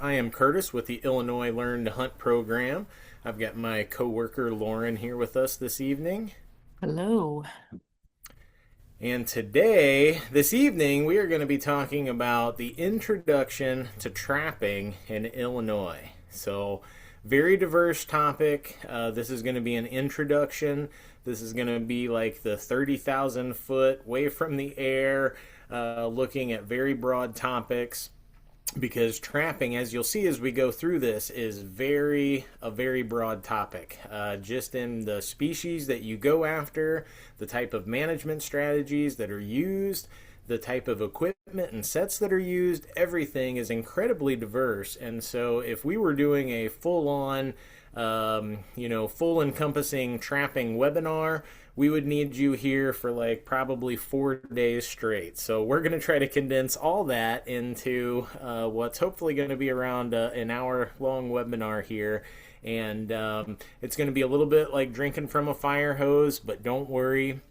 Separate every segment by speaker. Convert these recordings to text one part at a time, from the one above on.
Speaker 1: I am Curtis with the Illinois Learn to Hunt program. I've got my coworker Lauren here with us this evening.
Speaker 2: Hello.
Speaker 1: And this evening, we are going to be talking about the introduction to trapping in Illinois. So, very diverse topic. This is going to be an introduction. This is going to be like the 30,000 foot way from the air, looking at very broad topics because trapping, as you'll see as we go through this, is a very broad topic. Just in the species that you go after, the type of management strategies that are used, the type of equipment and sets that are used, everything is incredibly diverse. And so, if we were doing a full-on, full encompassing trapping webinar, we would need you here for like probably 4 days straight. So we're going to try to condense all that into what's hopefully going to be around an hour long webinar here. And it's going to be a little bit like drinking from a fire hose, but don't worry.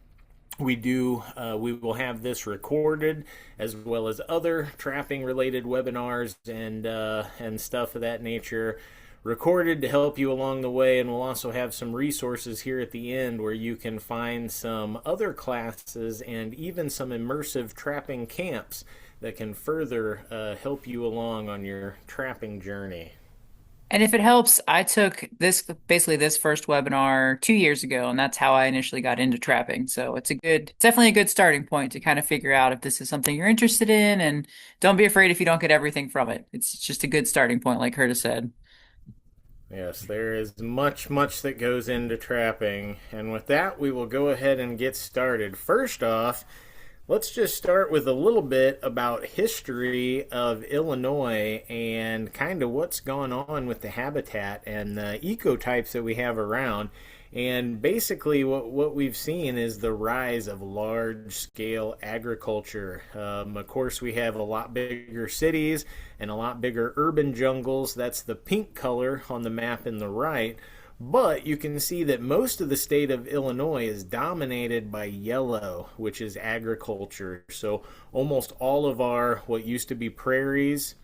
Speaker 1: We will have this recorded as well as other trapping related webinars and stuff of that nature recorded to help you along the way, and we'll also have some resources here at the end where you can find some other classes and even some immersive trapping camps that can further help you along on your trapping journey.
Speaker 2: And if it helps, I took this first webinar 2 years ago, and that's how I initially got into trapping. So definitely a good starting point to kind of figure out if this is something you're interested in, and don't be afraid if you don't get everything from it. It's just a good starting point, like Curtis said.
Speaker 1: Yes, there is much that goes into trapping, and with that, we will go ahead and get started. First off, let's just start with a little bit about history of Illinois and kind of what's gone on with the habitat and the ecotypes that we have around. And basically, what we've seen is the rise of large scale agriculture. Of course, we have a lot bigger cities and a lot bigger urban jungles. That's the pink color on the map in the right. But you can see that most of the state of Illinois is dominated by yellow, which is agriculture. So almost all of our what used to be prairies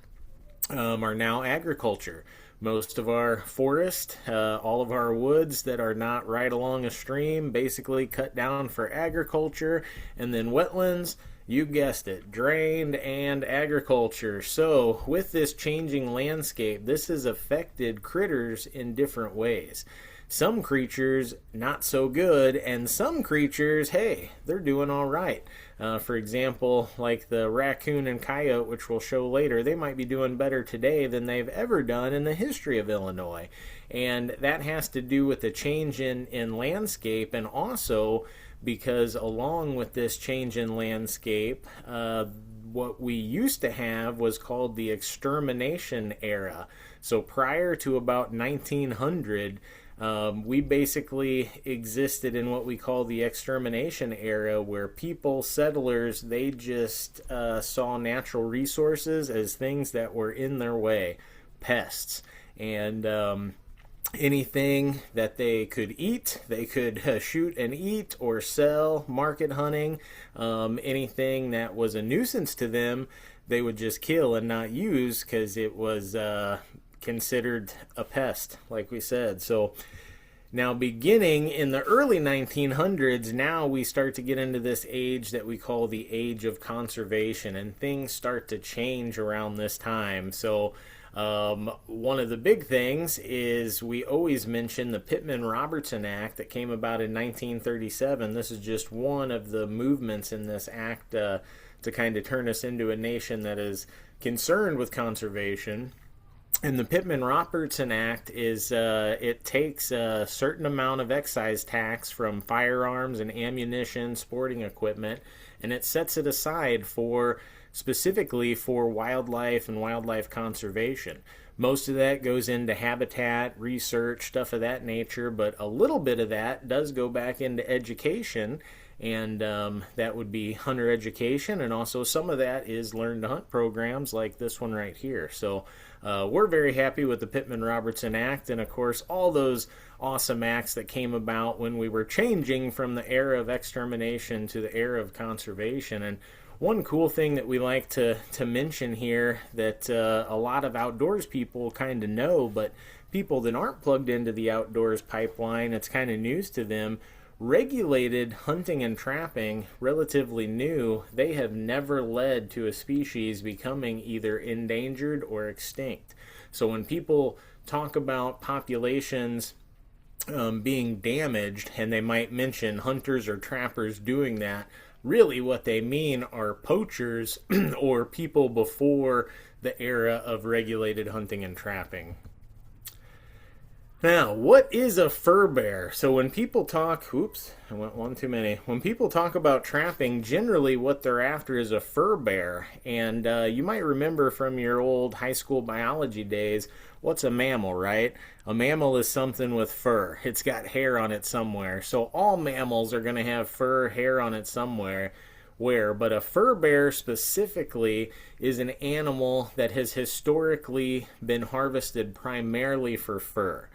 Speaker 1: are now agriculture. Most of our forest, all of our woods that are not right along a stream, basically cut down for agriculture, and then wetlands, you guessed it, drained and agriculture. So, with this changing landscape, this has affected critters in different ways. Some creatures, not so good, and some creatures, hey, they're doing all right. For example, like the raccoon and coyote, which we'll show later, they might be doing better today than they've ever done in the history of Illinois. And that has to do with the change in landscape, and also because along with this change in landscape, what we used to have was called the extermination era. So prior to about 1900, we basically existed in what we call the extermination era, where people, settlers, they just saw natural resources as things that were in their way, pests. And anything that they could eat, they could shoot and eat or sell, market hunting. Anything that was a nuisance to them, they would just kill and not use because it was considered a pest, like we said. So now, beginning in the early 1900s, now we start to get into this age that we call the age of conservation, and things start to change around this time. So one of the big things is we always mention the Pittman-Robertson Act that came about in 1937. This is just one of the movements in this act to kind of turn us into a nation that is concerned with conservation. And the Pittman-Robertson Act is it takes a certain amount of excise tax from firearms and ammunition, sporting equipment, and it sets it aside for specifically for wildlife and wildlife conservation. Most of that goes into habitat, research, stuff of that nature, but a little bit of that does go back into education, and that would be hunter education, and also some of that is learn to hunt programs like this one right here. So we're very happy with the Pittman-Robertson Act, and of course all those awesome acts that came about when we were changing from the era of extermination to the era of conservation. And one cool thing that we like to mention here that a lot of outdoors people kind of know, but people that aren't plugged into the outdoors pipeline, it's kind of news to them. Regulated hunting and trapping, relatively new, they have never led to a species becoming either endangered or extinct. So when people talk about populations being damaged, and they might mention hunters or trappers doing that, really what they mean are poachers or people before the era of regulated hunting and trapping. Now, what is a fur bear? So when people talk, oops, I went one too many. When people talk about trapping, generally what they're after is a fur bear. And you might remember from your old high school biology days, what's a mammal, right? A mammal is something with fur. It's got hair on it somewhere. So all mammals are going to have fur, hair on it somewhere. But a fur bear specifically is an animal that has historically been harvested primarily for fur.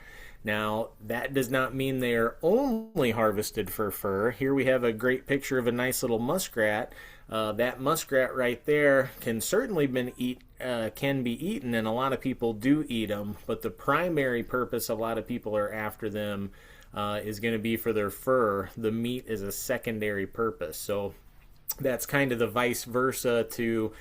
Speaker 1: Now, that does not mean they are only harvested for fur. Here we have a great picture of a nice little muskrat. That muskrat right there can certainly can be eaten, and a lot of people do eat them. But the primary purpose a lot of people are after them is going to be for their fur. The meat is a secondary purpose. So that's kind of the vice versa to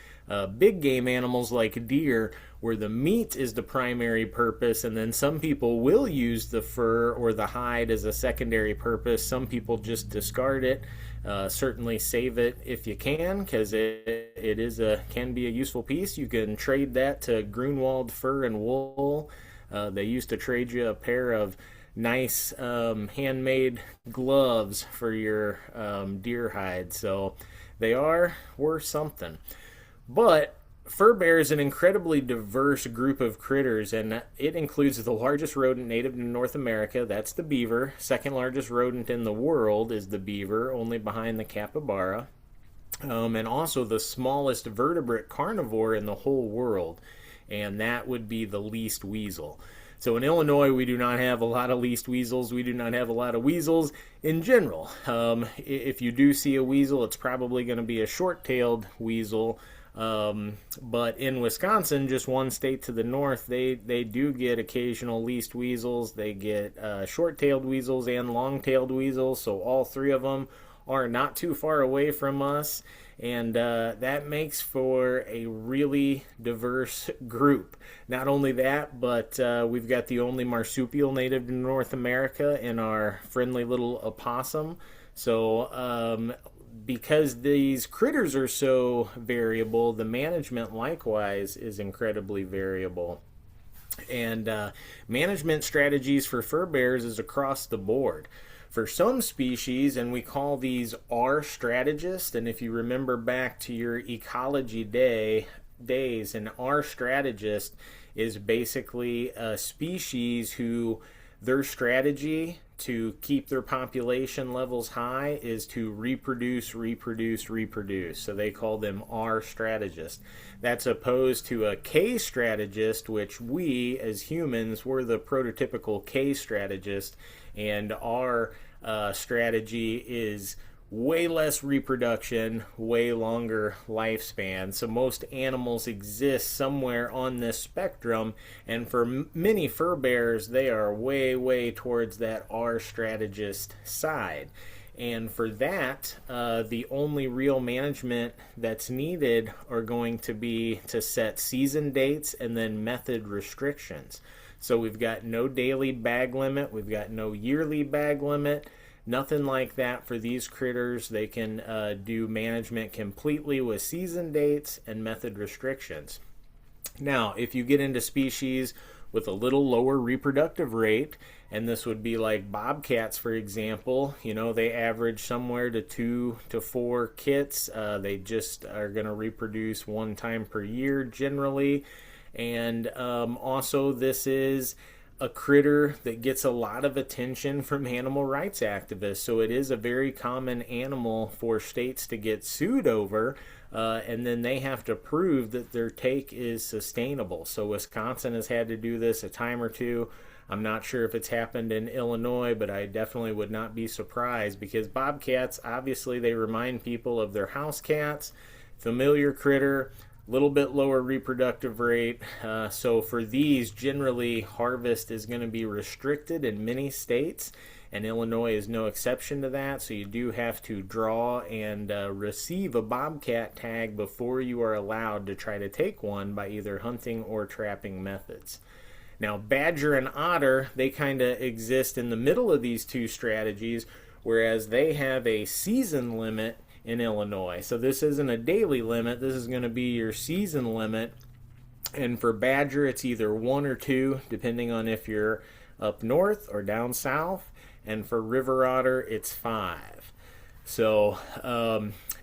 Speaker 1: big game animals like deer, where the meat is the primary purpose, and then some people will use the fur or the hide as a secondary purpose. Some people just discard it. Certainly save it if you can, because can be a useful piece. You can trade that to Grunwald fur and wool. They used to trade you a pair of nice handmade gloves for your deer hide. So they are worth something. But fur bear is an incredibly diverse group of critters, and it includes the largest rodent native to North America. That's the beaver. Second largest rodent in the world is the beaver, only behind the capybara. And also the smallest vertebrate carnivore in the whole world, and that would be the least weasel. So in Illinois, we do not have a lot of least weasels. We do not have a lot of weasels in general. If you do see a weasel, it's probably going to be a short-tailed weasel. But in Wisconsin, just one state to the north, they do get occasional least weasels. They get short-tailed weasels and long-tailed weasels, so all three of them are not too far away from us, and that makes for a really diverse group. Not only that, but we've got the only marsupial native to North America in our friendly little opossum. So because these critters are so variable, the management likewise is incredibly variable. And management strategies for fur bears is across the board. For some species, and we call these R strategists, and if you remember back to your ecology days, an R strategist is basically a species who their strategy to keep their population levels high is to reproduce. So they call them R strategists. That's opposed to a K strategist, which we as humans, we're the prototypical K strategist, and our strategy is way less reproduction, way longer lifespan. So most animals exist somewhere on this spectrum, and for many fur bears, they are way towards that R strategist side. And for that, the only real management that's needed are going to be to set season dates and then method restrictions. So we've got no daily bag limit, we've got no yearly bag limit, nothing like that for these critters. They can do management completely with season dates and method restrictions. Now, if you get into species with a little lower reproductive rate, and this would be like bobcats, for example, they average somewhere to 2 to 4 kits. They just are going to reproduce one time per year generally. And also, this is a critter that gets a lot of attention from animal rights activists. So it is a very common animal for states to get sued over, and then they have to prove that their take is sustainable. So Wisconsin has had to do this a time or two. I'm not sure if it's happened in Illinois, but I definitely would not be surprised, because bobcats, obviously, they remind people of their house cats. familiar critter, a little bit lower reproductive rate. So for these, generally harvest is going to be restricted in many states, and Illinois is no exception to that. So you do have to draw and receive a bobcat tag before you are allowed to try to take one by either hunting or trapping methods. Now, badger and otter, they kind of exist in the middle of these two strategies, whereas they have a season limit in Illinois. So this isn't a daily limit, this is going to be your season limit. And for badger, it's either one or two, depending on if you're up north or down south. And for river otter, it's five. So,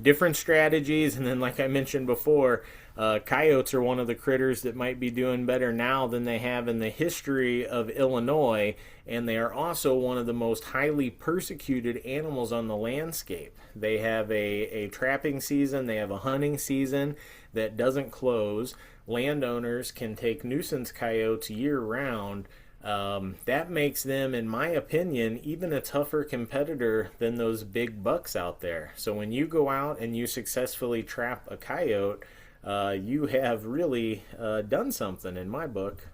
Speaker 1: different strategies. And then, like I mentioned before, coyotes are one of the critters that might be doing better now than they have in the history of Illinois. And they are also one of the most highly persecuted animals on the landscape. They have a trapping season, they have a hunting season that doesn't close. Landowners can take nuisance coyotes year round. That makes them, in my opinion, even a tougher competitor than those big bucks out there. So when you go out and you successfully trap a coyote, you have really done something in my book.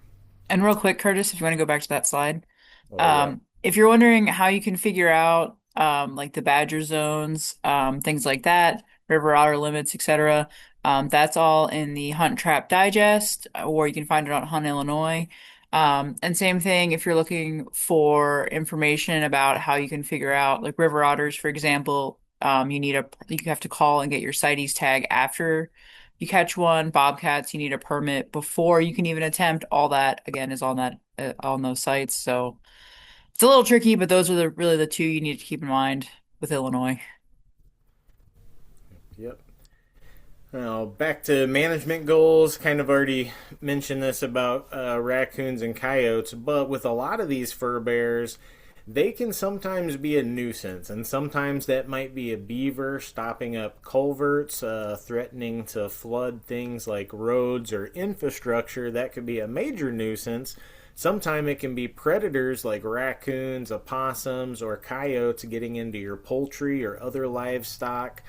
Speaker 2: And real quick, Curtis, if you want to go back to that slide,
Speaker 1: Oh, yep.
Speaker 2: if you're wondering how you can figure out like the badger zones, things like that, river otter limits, etc., that's all in the Hunt Trap Digest, or you can find it on Hunt Illinois. And same thing if you're looking for information about how you can figure out like river otters, for example, you have to call and get your CITES tag after you catch one. Bobcats, you need a permit before you can even attempt. All that again is on that on those sites. So it's a little tricky, but those are really the two you need to keep in mind with Illinois.
Speaker 1: Yep. Now, back to management goals. Kind of already mentioned this about raccoons and coyotes, but with a lot of these fur bearers, they can sometimes be a nuisance, and sometimes that might be a beaver stopping up culverts, threatening to flood things like roads or infrastructure. That could be a major nuisance. Sometimes it can be predators like raccoons, opossums, or coyotes getting into your poultry or other livestock.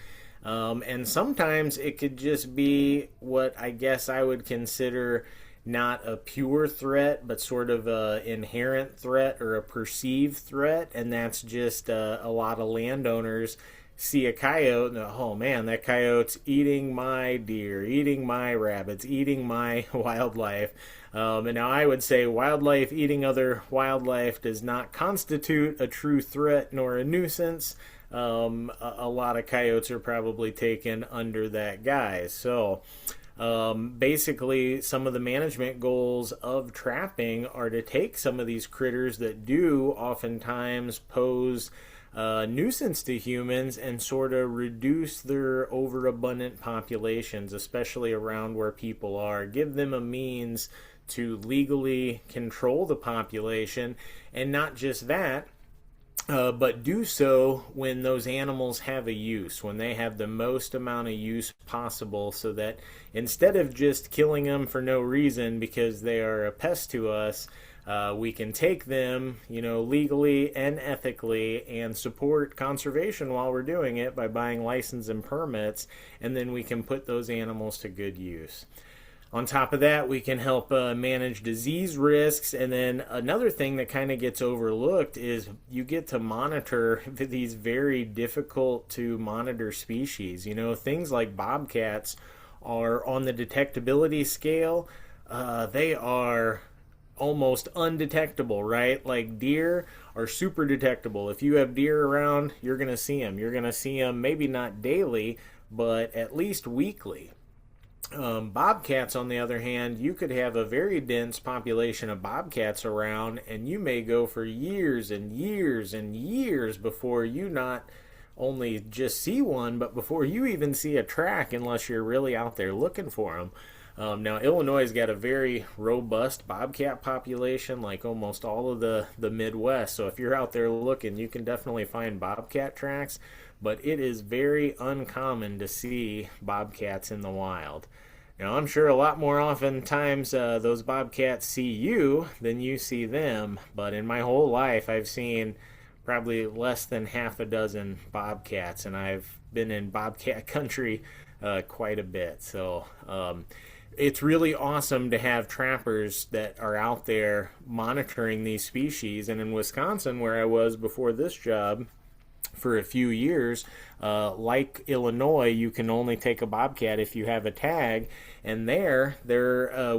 Speaker 1: And sometimes it could just be what I guess I would consider not a pure threat, but sort of a inherent threat or a perceived threat, and that's just a lot of landowners see a coyote and oh man, that coyote's eating my deer, eating my rabbits, eating my wildlife. And now I would say wildlife eating other wildlife does not constitute a true threat nor a nuisance. A lot of coyotes are probably taken under that guise. So basically, some of the management goals of trapping are to take some of these critters that do oftentimes pose nuisance to humans and sort of reduce their overabundant populations, especially around where people are. Give them a means to legally control the population, and not just that, but do so when those animals have a use, when they have the most amount of use possible, so that instead of just killing them for no reason because they are a pest to us, we can take them, legally and ethically and support conservation while we're doing it by buying license and permits, and then we can put those animals to good use. On top of that, we can help manage disease risks. And then another thing that kind of gets overlooked is you get to monitor these very difficult to monitor species. Things like bobcats are on the detectability scale. They are almost undetectable, right? Like deer are super detectable. If you have deer around, you're going to see them. You're going to see them maybe not daily, but at least weekly. Bobcats, on the other hand, you could have a very dense population of bobcats around, and you may go for years and years and years before you not only just see one, but before you even see a track, unless you're really out there looking for them. Now, Illinois has got a very robust bobcat population, like almost all of the Midwest. So if you're out there looking, you can definitely find bobcat tracks, but it is very uncommon to see bobcats in the wild. Now, I'm sure a lot more oftentimes those bobcats see you than you see them, but in my whole life, I've seen probably less than half a dozen bobcats, and I've been in bobcat country quite a bit. So it's really awesome to have trappers that are out there monitoring these species. And in Wisconsin, where I was before this job, for a few years. Like Illinois, you can only take a bobcat if you have a tag. And their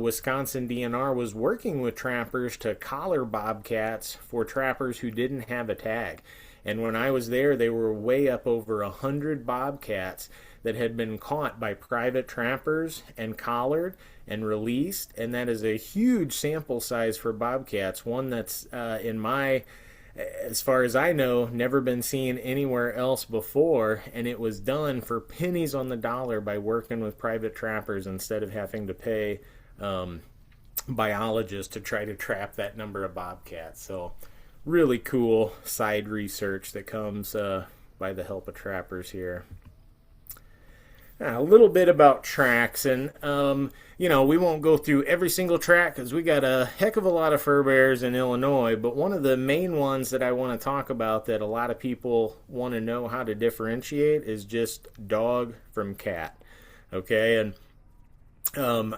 Speaker 1: Wisconsin DNR was working with trappers to collar bobcats for trappers who didn't have a tag. And when I was there, they were way up over 100 bobcats that had been caught by private trappers and collared and released. And that is a huge sample size for bobcats, one that's in my as far as I know, never been seen anywhere else before, and it was done for pennies on the dollar by working with private trappers instead of having to pay biologists to try to trap that number of bobcats. So, really cool side research that comes by the help of trappers here. A little bit about tracks, and we won't go through every single track because we got a heck of a lot of fur bearers in Illinois, but one of the main ones that I want to talk about that a lot of people want to know how to differentiate is just dog from cat. Okay, and I'm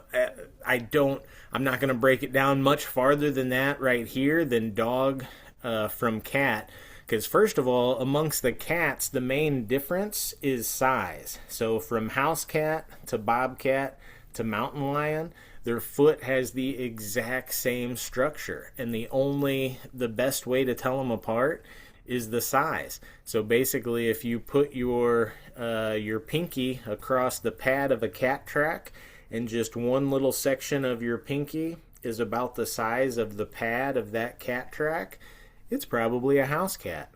Speaker 1: not going to break it down much farther than that right here than dog from cat. Because first of all, amongst the cats, the main difference is size. So from house cat to bobcat to mountain lion, their foot has the exact same structure. And the best way to tell them apart is the size. So basically, if you put your pinky across the pad of a cat track, and just one little section of your pinky is about the size of the pad of that cat track, it's probably a house cat.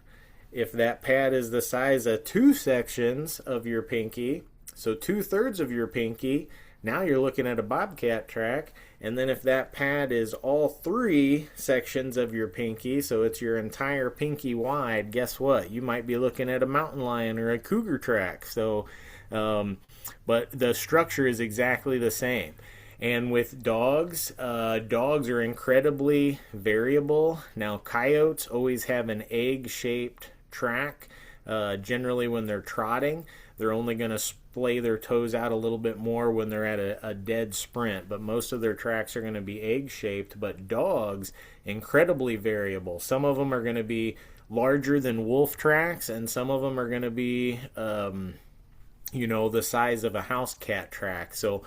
Speaker 1: If that pad is the size of two sections of your pinky, so 2/3 of your pinky, now you're looking at a bobcat track. And then if that pad is all three sections of your pinky, so it's your entire pinky wide, guess what? You might be looking at a mountain lion or a cougar track. So, but the structure is exactly the same. And with dogs, dogs are incredibly variable. Now, coyotes always have an egg-shaped track. Generally, when they're trotting, they're only going to splay their toes out a little bit more when they're at a dead sprint. But most of their tracks are going to be egg-shaped. But dogs, incredibly variable. Some of them are going to be larger than wolf tracks, and some of them are going to be, the size of a house cat track. So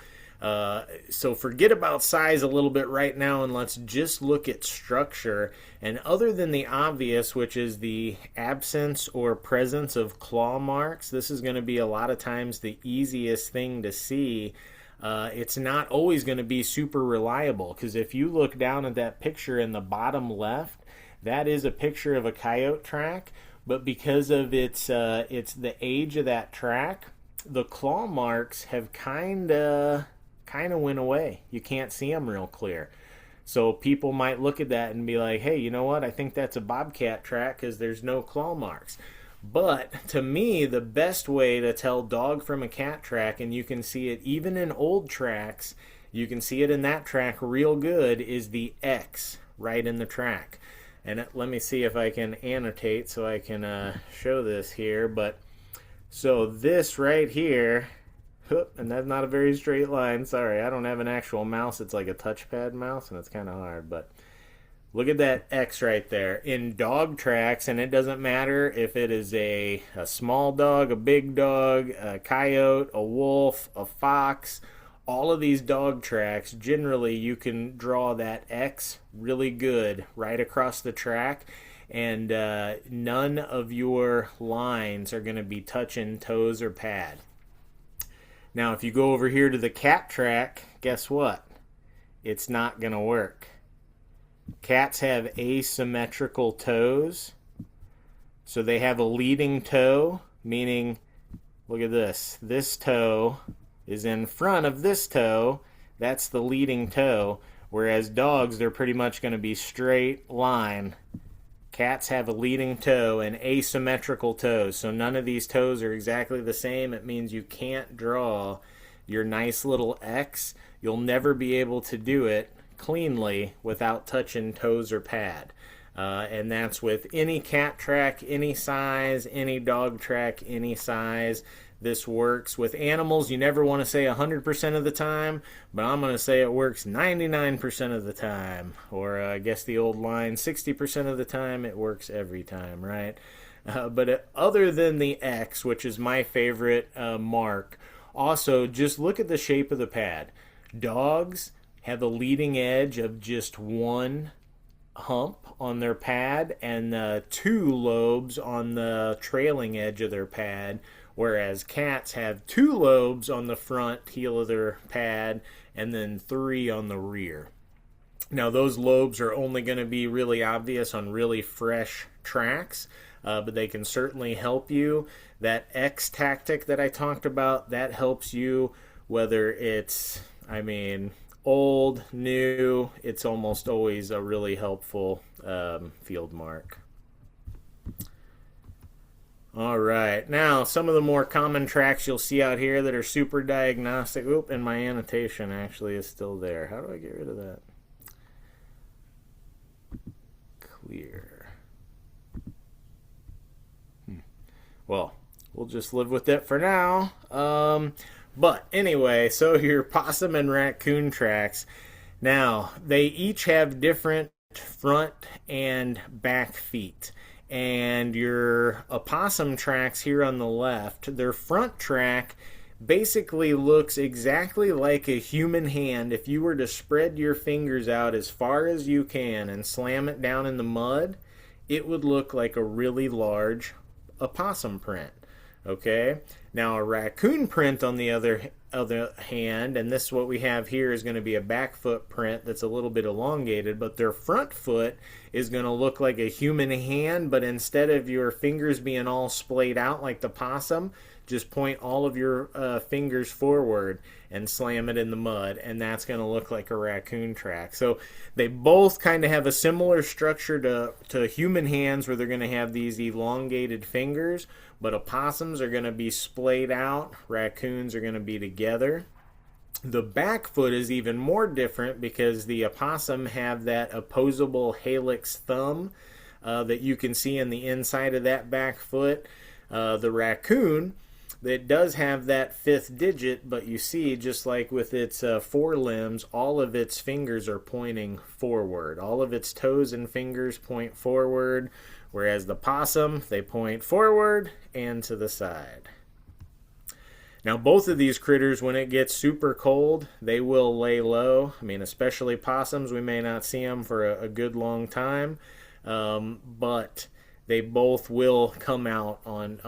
Speaker 1: forget about size a little bit right now, and let's just look at structure. And other than the obvious, which is the absence or presence of claw marks, this is going to be a lot of times the easiest thing to see. It's not always going to be super reliable, because if you look down at that picture in the bottom left, that is a picture of a coyote track, but because of it's the age of that track, the claw marks have kind of went away. You can't see them real clear. So people might look at that and be like, hey, you know what? I think that's a bobcat track because there's no claw marks. But to me, the best way to tell dog from a cat track, and you can see it even in old tracks, you can see it in that track real good, is the X right in the track. And let me see if I can annotate so I can show this here. But so this right here, and that's not a very straight line. Sorry, I don't have an actual mouse. It's like a touchpad mouse, and it's kind of hard. But look at that X right there. In dog tracks, and it doesn't matter if it is a small dog, a big dog, a coyote, a wolf, a fox, all of these dog tracks, generally you can draw that X really good right across the track, and none of your lines are going to be touching toes or pad. Now, if you go over here to the cat track, guess what? It's not going to work. Cats have asymmetrical toes. So they have a leading toe, meaning, look at this. This toe is in front of this toe. That's the leading toe. Whereas dogs, they're pretty much going to be straight line. Cats have a leading toe and asymmetrical toes, so none of these toes are exactly the same. It means you can't draw your nice little X. You'll never be able to do it cleanly without touching toes or pad. And that's with any cat track, any size, any dog track, any size. this works. With animals, you never want to say 100% of the time, but I'm going to say it works 99% of the time. Or I guess the old line, 60% of the time, it works every time, right? But other than the X, which is my favorite mark, also just look at the shape of the pad. Dogs have a leading edge of just one hump on their pad and two lobes on the trailing edge of their pad, whereas cats have two lobes on the front heel of their pad and then three on the rear. Now, those lobes are only going to be really obvious on really fresh tracks, but they can certainly help you. That X tactic that I talked about, that helps you whether it's, old, new, it's almost always a really helpful field mark. All right, now some of the more common tracks you'll see out here that are super diagnostic. Oop, and my annotation actually is still there. How do I get rid of that? Clear. Well, we'll just live with it for now. But anyway, so your possum and raccoon tracks. Now, they each have different front and back feet. And your opossum tracks here on the left, their front track basically looks exactly like a human hand. If you were to spread your fingers out as far as you can and slam it down in the mud, it would look like a really large opossum print. Okay? Now a raccoon print on the other hand, and this is what we have here, is going to be a back foot print that's a little bit elongated, but their front foot is going to look like a human hand, but instead of your fingers being all splayed out like the possum, just point all of your fingers forward and slam it in the mud, and that's going to look like a raccoon track. So they both kind of have a similar structure to human hands, where they're going to have these elongated fingers, but opossums are going to be splayed out, raccoons are going to be together. The back foot is even more different because the opossum have that opposable helix thumb that you can see in the inside of that back foot. The raccoon, it does have that fifth digit, but you see, just like with its forelimbs, all of its fingers are pointing forward. All of its toes and fingers point forward, whereas the possum, they point forward and to the side. Now, both of these critters, when it gets super cold, they will lay low. Especially possums, we may not see them for a good long time, but they both will come out on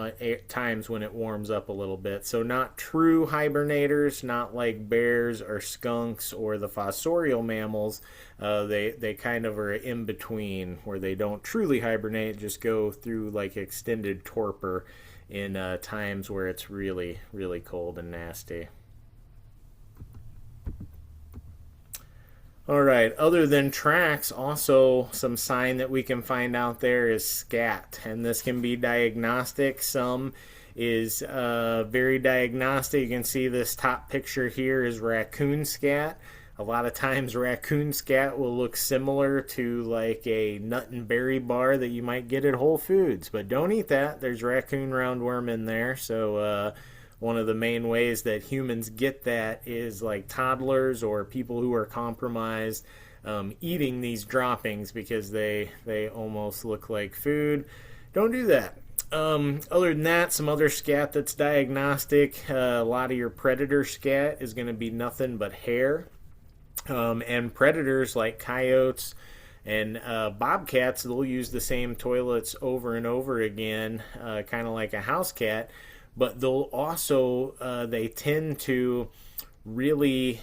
Speaker 1: times when it warms up a little bit. So not true hibernators, not like bears or skunks or the fossorial mammals. They kind of are in between, where they don't truly hibernate, just go through like extended torpor in times where it's really, really cold and nasty. All right, other than tracks, also some sign that we can find out there is scat, and this can be diagnostic. Some is very diagnostic. You can see this top picture here is raccoon scat. A lot of times raccoon scat will look similar to like a nut and berry bar that you might get at Whole Foods, but don't eat that. There's raccoon roundworm in there. So one of the main ways that humans get that is like toddlers or people who are compromised eating these droppings because they almost look like food. Don't do that. Other than that, some other scat that's diagnostic. A lot of your predator scat is going to be nothing but hair. And predators like coyotes and bobcats, they'll use the same toilets over and over again, kind of like a house cat. But they'll also, they tend to really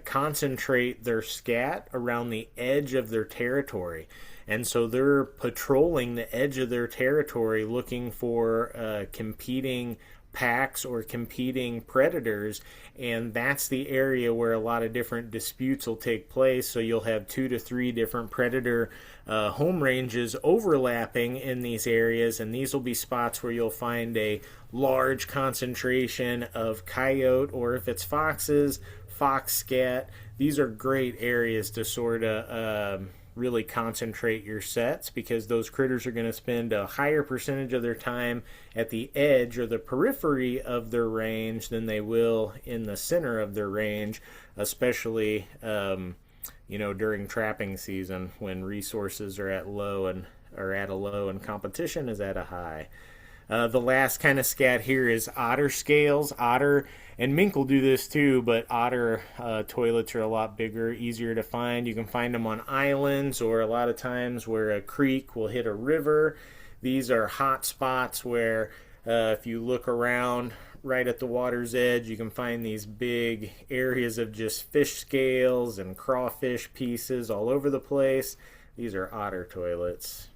Speaker 1: concentrate their scat around the edge of their territory. And so they're patrolling the edge of their territory looking for competing packs or competing predators, and that's the area where a lot of different disputes will take place. So you'll have 2 to 3 different predator home ranges overlapping in these areas, and these will be spots where you'll find a large concentration of coyote, or if it's foxes, fox scat. These are great areas to sort of really concentrate your sets because those critters are going to spend a higher percentage of their time at the edge or the periphery of their range than they will in the center of their range, especially during trapping season when resources are at low and are at a low and competition is at a high. The last kind of scat here is otter scales. Otter and mink will do this too, but otter toilets are a lot bigger, easier to find. You can find them on islands or a lot of times where a creek will hit a river. These are hot spots where if you look around right at the water's edge, you can find these big areas of just fish scales and crawfish pieces all over the place. These are otter toilets.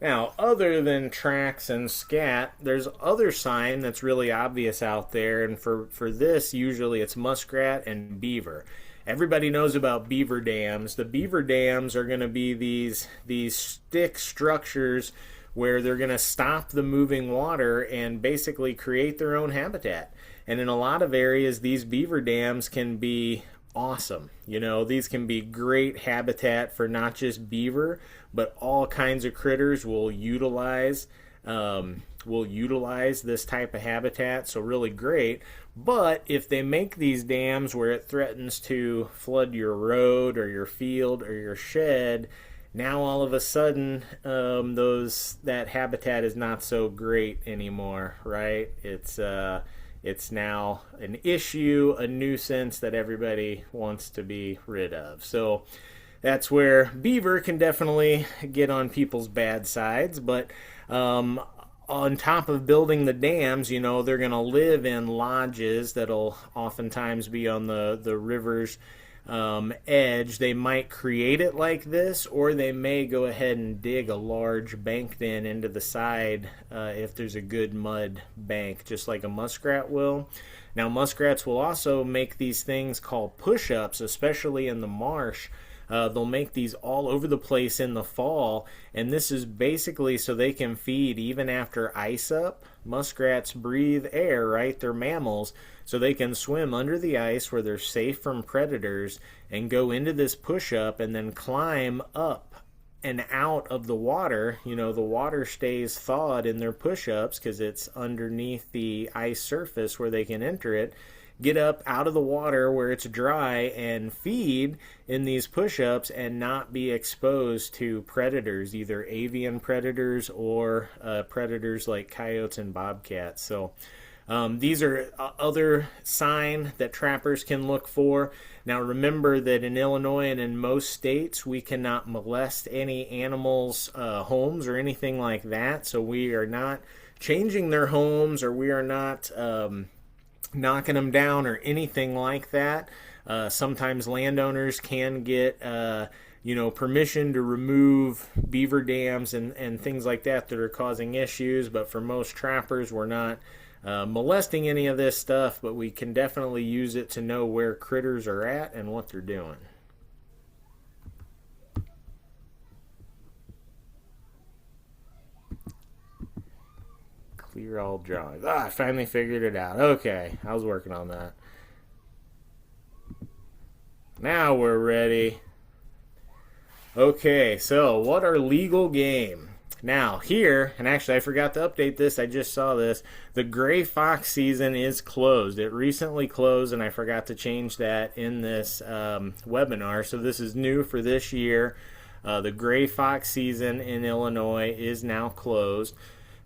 Speaker 1: Now, other than tracks and scat, there's other sign that's really obvious out there, and for this, usually it's muskrat and beaver. Everybody knows about beaver dams. The beaver dams are going to be these stick structures where they're going to stop the moving water and basically create their own habitat. And in a lot of areas, these beaver dams can be awesome. These can be great habitat for not just beaver, but all kinds of critters will utilize this type of habitat. So really great. But if they make these dams where it threatens to flood your road or your field or your shed, now all of a sudden that habitat is not so great anymore, right? It's now an issue, a nuisance that everybody wants to be rid of. So that's where beaver can definitely get on people's bad sides. But on top of building the dams, they're going to live in lodges that'll oftentimes be on the river's edge. They might create it like this, or they may go ahead and dig a large bank den into the side if there's a good mud bank, just like a muskrat will. Now, muskrats will also make these things called push-ups, especially in the marsh. They'll make these all over the place in the fall, and this is basically so they can feed even after ice up. Muskrats breathe air, right? They're mammals, so they can swim under the ice where they're safe from predators and go into this push-up and then climb up and out of the water. The water stays thawed in their push-ups because it's underneath the ice surface where they can enter it, get up out of the water where it's dry and feed in these push-ups and not be exposed to predators, either avian predators or predators like coyotes and bobcats. So these are other sign that trappers can look for. Now remember that in Illinois and in most states we cannot molest any animals' homes or anything like that. So we are not changing their homes, or we are not knocking them down or anything like that. Sometimes landowners can get permission to remove beaver dams and things like that are causing issues, but for most trappers we're not molesting any of this stuff, but we can definitely use it to know where critters are at and what they're doing. Clear all drawings. I finally figured it out. Okay, I was working on that. Now we're ready. Okay, so what are legal game? Now, here, and actually I forgot to update this, I just saw this, the gray fox season is closed. It recently closed, and I forgot to change that in this webinar, so this is new for this year. The gray fox season in Illinois is now closed.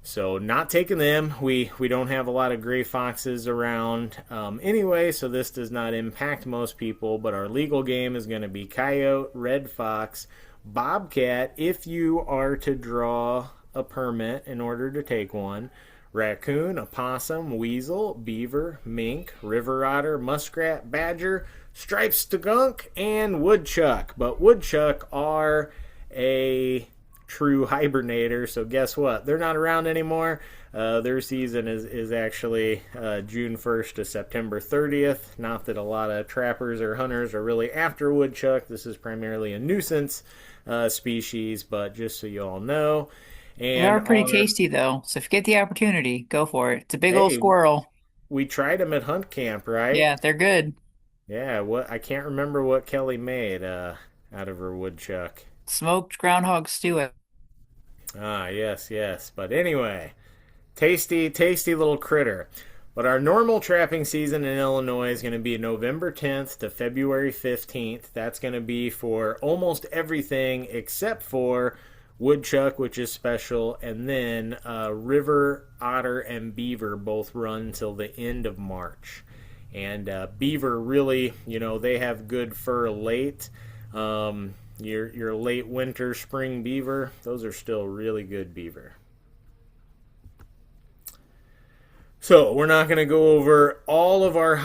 Speaker 1: So not taking them. We don't have a lot of gray foxes around anyway, so this does not impact most people. But our legal game is going to be coyote, red fox, bobcat, if you are to draw a permit in order to take one, raccoon, opossum, weasel, beaver, mink, river otter, muskrat, badger, striped skunk, and woodchuck. But woodchuck are a true hibernator, so guess what? They're not around anymore. Their season is actually June 1st to September 30th. Not that a lot of trappers or hunters are really after woodchuck. This is primarily a nuisance species, but just so you all know.
Speaker 2: They are
Speaker 1: And
Speaker 2: pretty
Speaker 1: our
Speaker 2: tasty though, so if you get the opportunity, go for it. It's a big old
Speaker 1: hey,
Speaker 2: squirrel.
Speaker 1: we tried them at hunt camp, right?
Speaker 2: Yeah, they're good.
Speaker 1: Yeah, what I can't remember what Kelly made out of her woodchuck.
Speaker 2: Smoked groundhog stew.
Speaker 1: Ah, yes, yes. But anyway, tasty, tasty little critter. But our normal trapping season in Illinois is going to be November 10th to February 15th. That's going to be for almost everything except for woodchuck, which is special, and then river otter and beaver both run till the end of March. And beaver really, they have good fur late. Your late winter, spring beaver, those are still really good beaver. So we're not going to go over all of our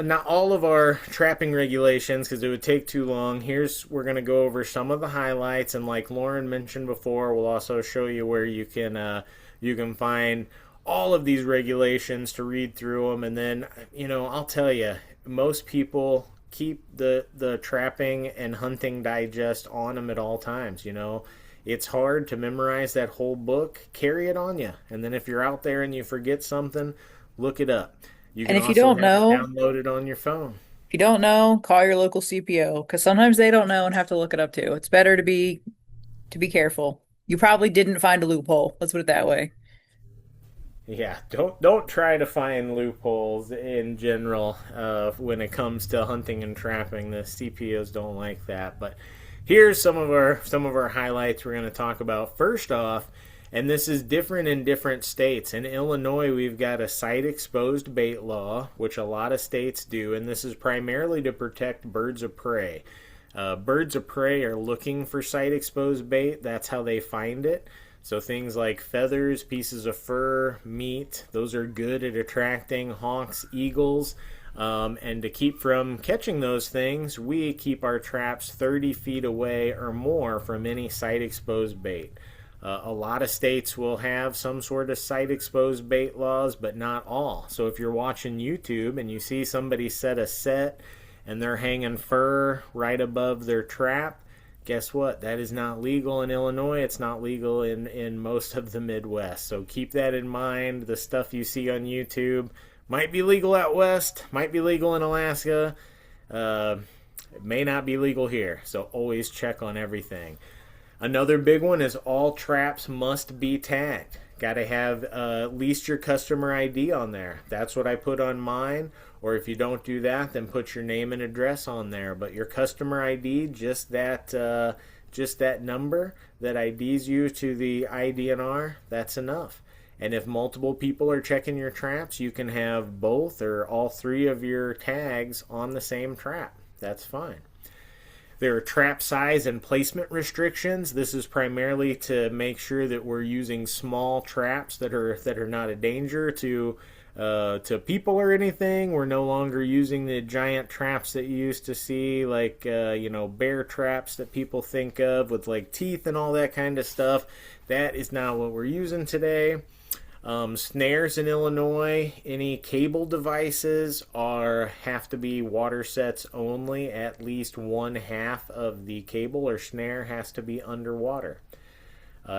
Speaker 1: not all of our trapping regulations because it would take too long. We're going to go over some of the highlights, and like Lauren mentioned before, we'll also show you where you can find all of these regulations to read through them. And then I'll tell you, most people keep the trapping and hunting digest on them at all times. It's hard to memorize that whole book. Carry it on you, and then if you're out there and you forget something, look it up. You
Speaker 2: And
Speaker 1: can
Speaker 2: if you
Speaker 1: also
Speaker 2: don't
Speaker 1: have it
Speaker 2: know,
Speaker 1: downloaded on your phone.
Speaker 2: if you don't know, call your local CPO because sometimes they don't know and have to look it up too. It's better to be careful. You probably didn't find a loophole. Let's put it that way.
Speaker 1: Yeah, don't try to find loopholes in general when it comes to hunting and trapping. The CPOs don't like that. But here's some of our highlights we're going to talk about. First off, and this is different in different states. In Illinois, we've got a site exposed bait law, which a lot of states do, and this is primarily to protect birds of prey. Birds of prey are looking for site exposed bait. That's how they find it. So things like feathers, pieces of fur, meat, those are good at attracting hawks, eagles. And to keep from catching those things, we keep our traps 30 feet away or more from any site exposed bait. A lot of states will have some sort of site exposed bait laws, but not all. So if you're watching YouTube and you see somebody set a set and they're hanging fur right above their trap, guess what? That is not legal in Illinois. It's not legal in most of the Midwest. So keep that in mind. The stuff you see on YouTube might be legal out west, might be legal in Alaska. It may not be legal here. So always check on everything. Another big one is all traps must be tagged. Got to have at least your customer ID on there. That's what I put on mine. Or if you don't do that, then put your name and address on there. But your customer ID, just that number that IDs you to the IDNR, that's enough. And if multiple people are checking your traps, you can have both or all three of your tags on the same trap. That's fine. There are trap size and placement restrictions. This is primarily to make sure that we're using small traps that are not a danger to people or anything. We're no longer using the giant traps that you used to see, like bear traps that people think of with like teeth and all that kind of stuff. That is not what we're using today. Snares in Illinois, any cable devices have to be water sets only. At least one half of the cable or snare has to be underwater.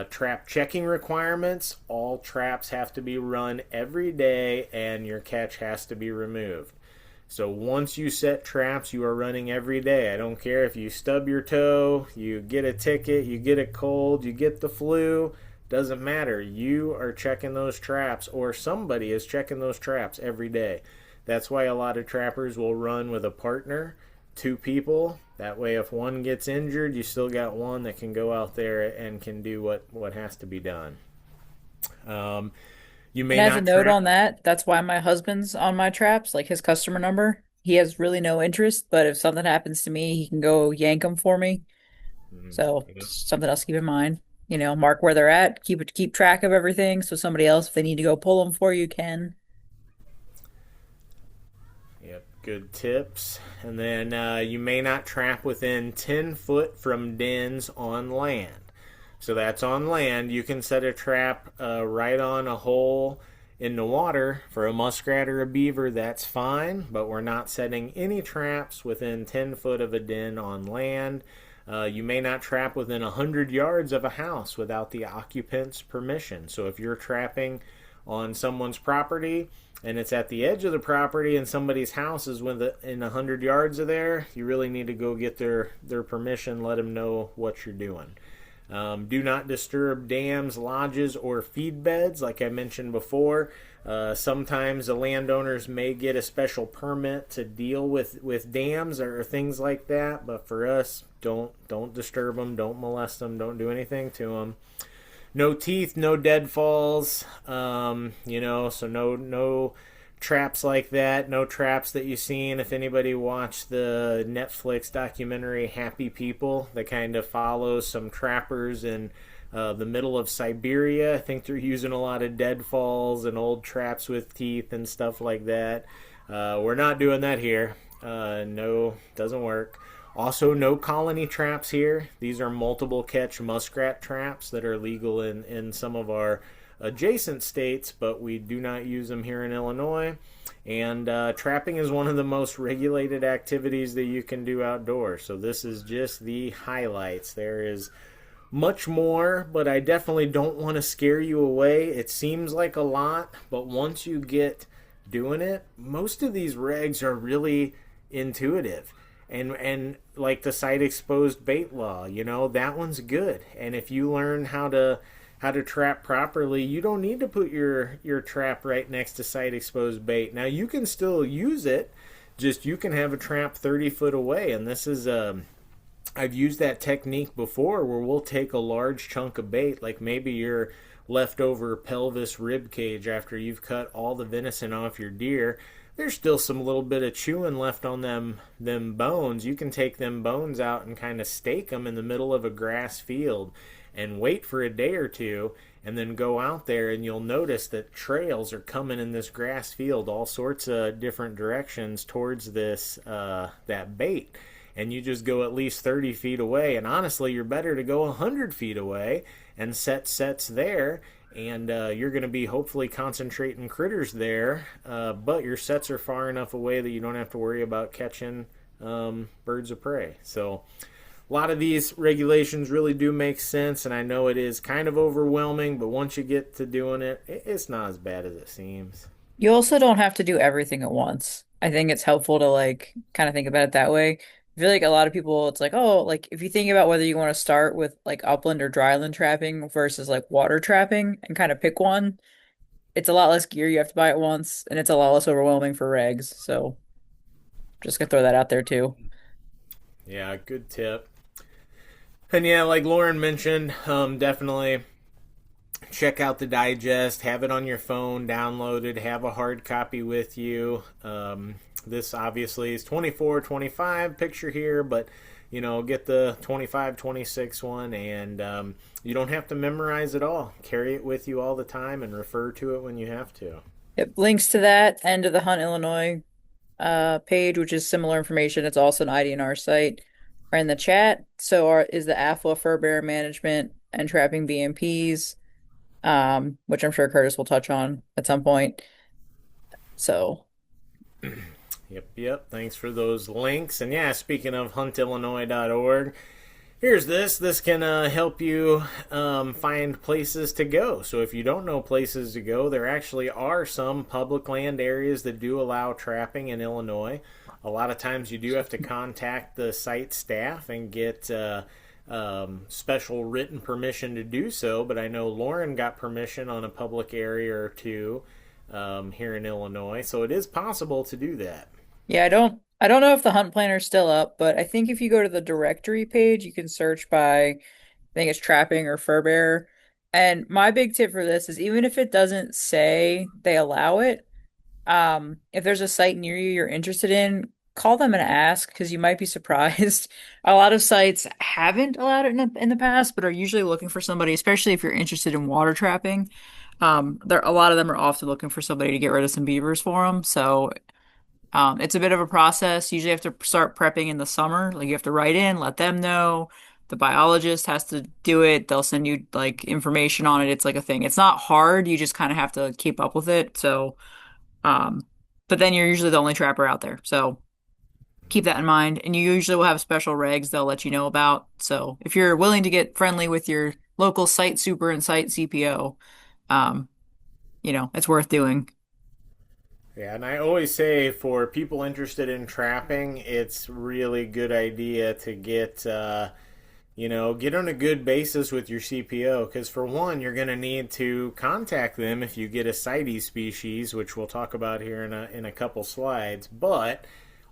Speaker 1: Trap checking requirements, all traps have to be run every day and your catch has to be removed. So once you set traps, you are running every day. I don't care if you stub your toe, you get a ticket, you get a cold, you get the flu. Doesn't matter. You are checking those traps, or somebody is checking those traps every day. That's why a lot of trappers will run with a partner, two people. That way, if one gets injured, you still got one that can go out there and can do what has to be done. You
Speaker 2: And
Speaker 1: may
Speaker 2: as a
Speaker 1: not
Speaker 2: note
Speaker 1: trap.
Speaker 2: on that, that's why my husband's on my traps, like his customer number. He has really no interest, but if something happens to me, he can go yank them for me. So
Speaker 1: Yep.
Speaker 2: something else to keep in mind. Mark where they're at, keep track of everything, so somebody else, if they need to go pull them for you, can.
Speaker 1: Yep, good tips. And then you may not trap within 10 foot from dens on land. So that's on land. You can set a trap right on a hole in the water for a muskrat or a beaver. That's fine, but we're not setting any traps within 10 foot of a den on land. You may not trap within 100 yards of a house without the occupant's permission. So if you're trapping on someone's property and it's at the edge of the property and somebody's house is within 100 yards of there, you really need to go get their permission, let them know what you're doing. Do not disturb dams, lodges, or feed beds, like I mentioned before. Sometimes the landowners may get a special permit to deal with dams or things like that, but for us, don't disturb them, don't molest them, don't do anything to them. No teeth, no deadfalls. So no traps like that, no traps that you've seen. If anybody watched the Netflix documentary Happy People, that kind of follows some trappers in the middle of Siberia. I think they're using a lot of deadfalls and old traps with teeth and stuff like that. We're not doing that here. No, doesn't work. Also, no colony traps here. These are multiple catch muskrat traps that are legal in some of our adjacent states, but we do not use them here in Illinois. And trapping is one of the most regulated activities that you can do outdoors. So this is just the highlights. There is much more, but I definitely don't want to scare you away. It seems like a lot, but once you get doing it, most of these regs are really intuitive. And like the site exposed bait law, that one's good. And if you learn how to trap properly, you don't need to put your trap right next to site exposed bait. Now you can still use it, just you can have a trap 30 foot away. And this is I've used that technique before where we'll take a large chunk of bait, like maybe your leftover pelvis rib cage after you've cut all the venison off your deer. There's still some little bit of chewing left on them bones. You can take them bones out and kind of stake them in the middle of a grass field and wait for a day or two and then go out there, and you'll notice that trails are coming in this grass field all sorts of different directions towards this that bait. And you just go at least 30 feet away, and honestly you're better to go 100 feet away and set sets there, and you're going to be hopefully concentrating critters there, but your sets are far enough away that you don't have to worry about catching birds of prey. So a lot of these regulations really do make sense, and I know it is kind of overwhelming, but once you get to doing it, it's not as bad as it seems.
Speaker 2: You also don't have to do everything at once. I think it's helpful to like kind of think about it that way. I feel like a lot of people, it's like, oh, like if you think about whether you want to start with like upland or dryland trapping versus like water trapping and kind of pick one, it's a lot less gear you have to buy at once, and it's a lot less overwhelming for regs. So just gonna throw that out there too.
Speaker 1: Yeah, good tip. And yeah, like Lauren mentioned, definitely check out the digest, have it on your phone, downloaded, have a hard copy with you. This obviously is 24, 25 picture here, but get the 25, 26 one, and you don't have to memorize it all. Carry it with you all the time and refer to it when you have to.
Speaker 2: Yep, links to that and to the Hunt Illinois page, which is similar information. It's also an IDNR site, are in the chat. So is the AFWA fur bear management and trapping BMPs, which I'm sure Curtis will touch on at some point. So
Speaker 1: Yep. Thanks for those links. And yeah, speaking of huntillinois.org, here's this. This can help you find places to go. So if you don't know places to go, there actually are some public land areas that do allow trapping in Illinois. A lot of times you do have to contact the site staff and get special written permission to do so. But I know Lauren got permission on a public area or two here in Illinois. So it is possible to do that.
Speaker 2: yeah, I don't know if the hunt planner is still up, but I think if you go to the directory page, you can search by, I think it's trapping or fur bearer. And my big tip for this is even if it doesn't say they allow it, if there's a site near you you're interested in, call them and ask because you might be surprised. A lot of sites haven't allowed it in the past, but are usually looking for somebody, especially if you're interested in water trapping. There a lot of them are often looking for somebody to get rid of some beavers for them. So it's a bit of a process. Usually you have to start prepping in the summer. Like you have to write in, let them know. The biologist has to do it. They'll send you like information on it. It's like a thing. It's not hard. You just kind of have to keep up with it. So, um, but then you're usually the only trapper out there. So keep that in mind. And you usually will have special regs they'll let you know about. So if you're willing to get friendly with your local site super and site CPO, um, it's worth doing.
Speaker 1: Yeah, and I always say for people interested in trapping, it's really good idea to get on a good basis with your CPO because for one, you're going to need to contact them if you get a CITES species, which we'll talk about here in a couple slides. But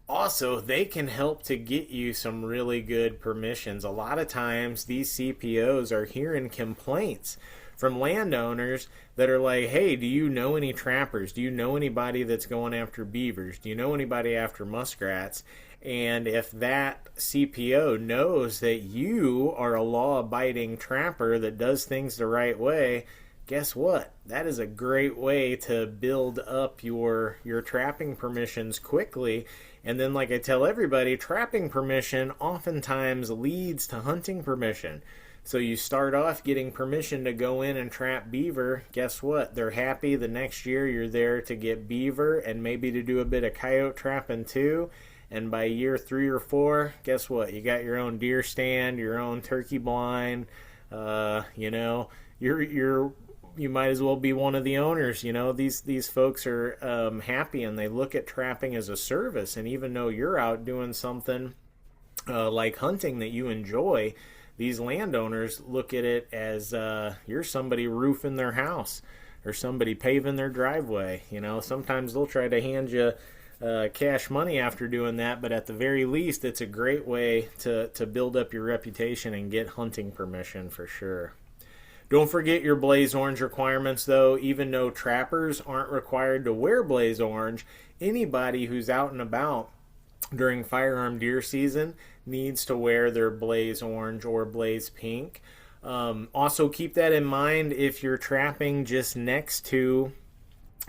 Speaker 1: also, they can help to get you some really good permissions. A lot of times, these CPOs are hearing complaints from landowners that are like, hey, do you know any trappers? Do you know anybody that's going after beavers? Do you know anybody after muskrats? And if that CPO knows that you are a law abiding trapper that does things the right way, guess what? That is a great way to build up your trapping permissions quickly. And then, like I tell everybody, trapping permission oftentimes leads to hunting permission. So you start off getting permission to go in and trap beaver. Guess what? They're happy. The next year you're there to get beaver and maybe to do a bit of coyote trapping too. And by year 3 or 4, guess what? You got your own deer stand, your own turkey blind. You might as well be one of the owners. These folks are happy and they look at trapping as a service. And even though you're out doing something like hunting that you enjoy, these landowners look at it as you're somebody roofing their house or somebody paving their driveway. Sometimes they'll try to hand you cash money after doing that, but at the very least, it's a great way to build up your reputation and get hunting permission for sure. Don't forget your blaze orange requirements, though. Even though trappers aren't required to wear blaze orange, anybody who's out and about during firearm deer season needs to wear their blaze orange or blaze pink. Also, keep that in mind if you're trapping just next to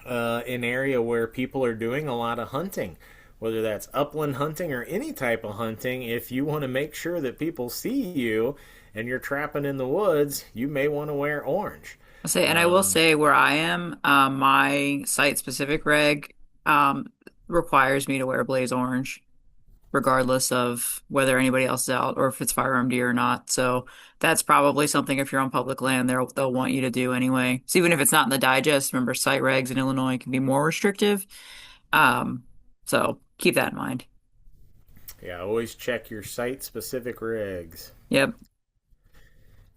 Speaker 1: an area where people are doing a lot of hunting, whether that's upland hunting or any type of hunting. If you want to make sure that people see you and you're trapping in the woods, you may want to wear orange.
Speaker 2: And I will say where I am, my site specific reg requires me to wear blaze orange, regardless of whether anybody else is out or if it's firearm deer or not. So that's probably something if you're on public land, they'll want you to do anyway. So even if it's not in the digest, remember site regs in Illinois can be more restrictive. Um, so keep that in mind.
Speaker 1: Yeah, always check your site specific regs.
Speaker 2: Yep.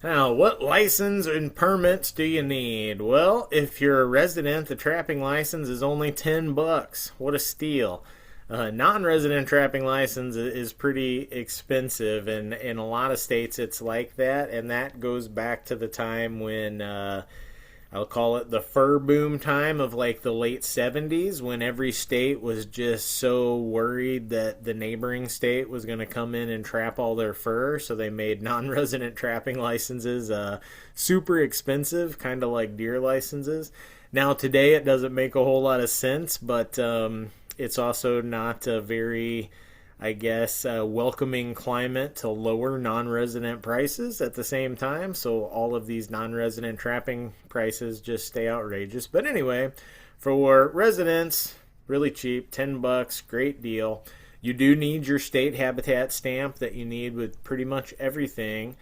Speaker 1: Now, what license and permits do you need? Well, if you're a resident, the trapping license is only $10. What a steal. Non-resident trapping license is pretty expensive, and in a lot of states it's like that, and that goes back to the time when I'll call it the fur boom time of like the late 70s when every state was just so worried that the neighboring state was going to come in and trap all their fur. So they made non-resident trapping licenses super expensive, kind of like deer licenses. Now today it doesn't make a whole lot of sense, but it's also not a very, I guess, welcoming climate to lower non-resident prices at the same time. So all of these non-resident trapping prices just stay outrageous. But anyway, for residents, really cheap, $10, great deal. You do need your state habitat stamp that you need with pretty much everything.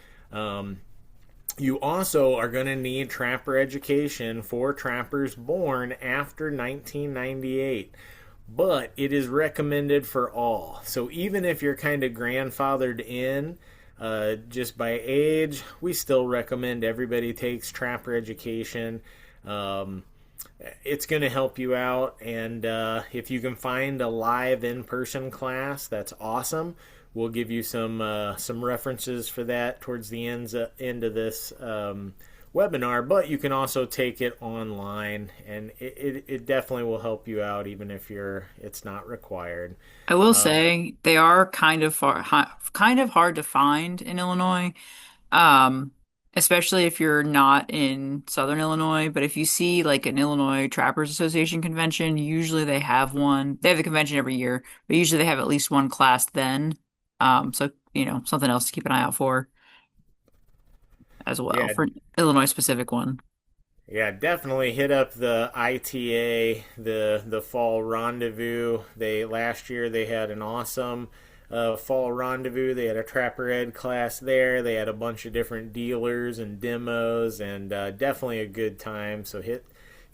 Speaker 1: You also are going to need trapper education for trappers born after 1998, but it is recommended for all. So even if you're kind of grandfathered in just by age, we still recommend everybody takes trapper education. It's going to help you out, and if you can find a live in-person class, that's awesome. We'll give you some references for that towards the end of this webinar, but you can also take it online, and it definitely will help you out even if it's not required.
Speaker 2: I will say they are kind of hard to find in Illinois. Um, Especially if you're not in Southern Illinois. But if you see like an Illinois Trappers Association convention, usually they have one. They have a convention every year, but usually they have at least one class then. So something else to keep an eye out for as well
Speaker 1: Yeah,
Speaker 2: for Illinois specific one.
Speaker 1: yeah, definitely hit up the ITA, the fall rendezvous. Last year they had an awesome fall rendezvous. They had a trapper ed class there. They had a bunch of different dealers and demos, and definitely a good time. So hit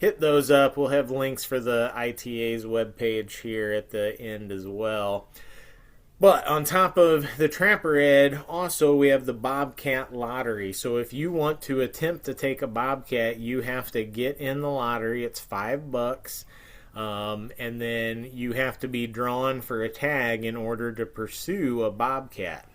Speaker 1: hit those up. We'll have links for the ITA's webpage here at the end as well. But on top of the Trapper Ed, also we have the Bobcat Lottery. So if you want to attempt to take a Bobcat, you have to get in the lottery. It's $5. And then you have to be drawn for a tag in order to pursue a Bobcat.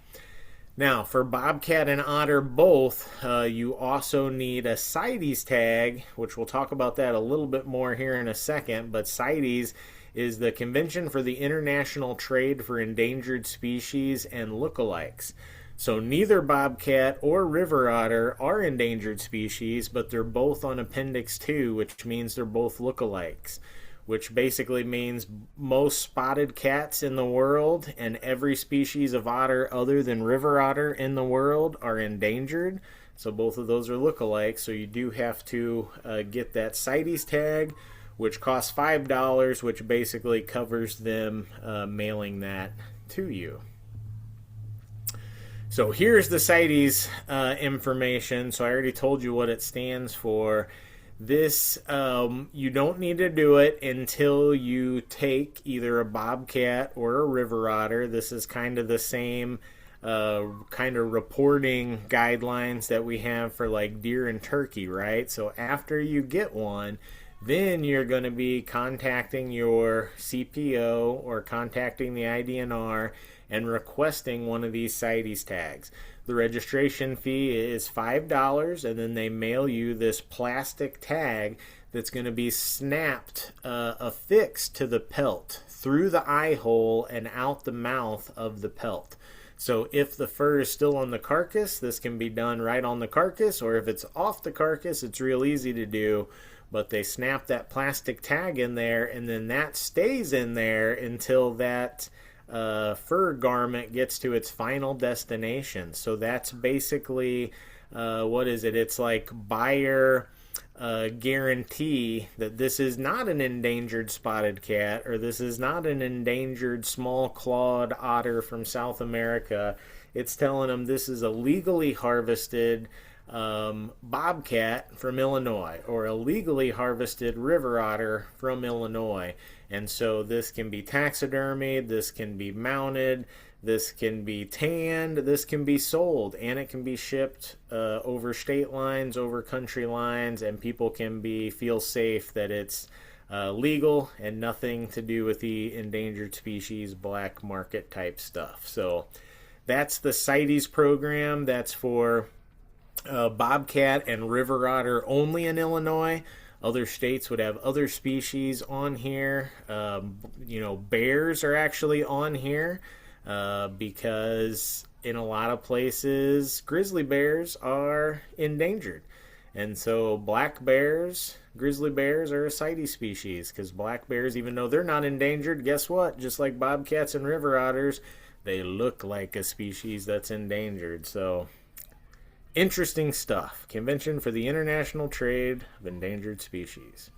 Speaker 1: Now, for Bobcat and Otter both, you also need a CITES tag, which we'll talk about that a little bit more here in a second. But CITES is the Convention for the International Trade for Endangered Species and Lookalikes. So neither bobcat or river otter are endangered species, but they're both on Appendix 2, which means they're both lookalikes, which basically means most spotted cats in the world and every species of otter other than river otter in the world are endangered. So both of those are lookalikes. So you do have to get that CITES tag, which costs $5, which basically covers them mailing that to you. So here's the CITES information. So I already told you what it stands for. This, you don't need to do it until you take either a bobcat or a river otter. This is kind of the same kind of reporting guidelines that we have for like deer and turkey, right? So after you get one, then you're going to be contacting your CPO or contacting the IDNR and requesting one of these CITES tags. The registration fee is $5, and then they mail you this plastic tag that's going to be snapped, affixed to the pelt through the eye hole and out the mouth of the pelt. So if the fur is still on the carcass, this can be done right on the carcass, or if it's off the carcass, it's real easy to do. But they snap that plastic tag in there, and then that stays in there until that fur garment gets to its final destination. So that's basically, what is it? It's like buyer guarantee that this is not an endangered spotted cat, or this is not an endangered small clawed otter from South America. It's telling them this is a legally harvested bobcat from Illinois or a legally harvested river otter from Illinois. And so this can be taxidermied, this can be mounted, this can be tanned, this can be sold, and it can be shipped over state lines, over country lines, and people can feel safe that it's legal and nothing to do with the endangered species black market type stuff. So that's the CITES program. That's for bobcat and river otter only in Illinois. Other states would have other species on here. Bears are actually on here because in a lot of places, grizzly bears are endangered. And so black bears, grizzly bears are a CITES species because black bears, even though they're not endangered, guess what? Just like bobcats and river otters, they look like a species that's endangered. So interesting stuff. Convention for the International Trade of Endangered Species.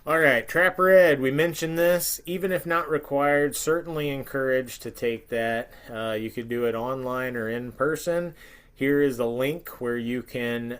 Speaker 1: All right, Trapper Ed, we mentioned this. Even if not required, certainly encouraged to take that. You could do it online or in person. Here is a link where you can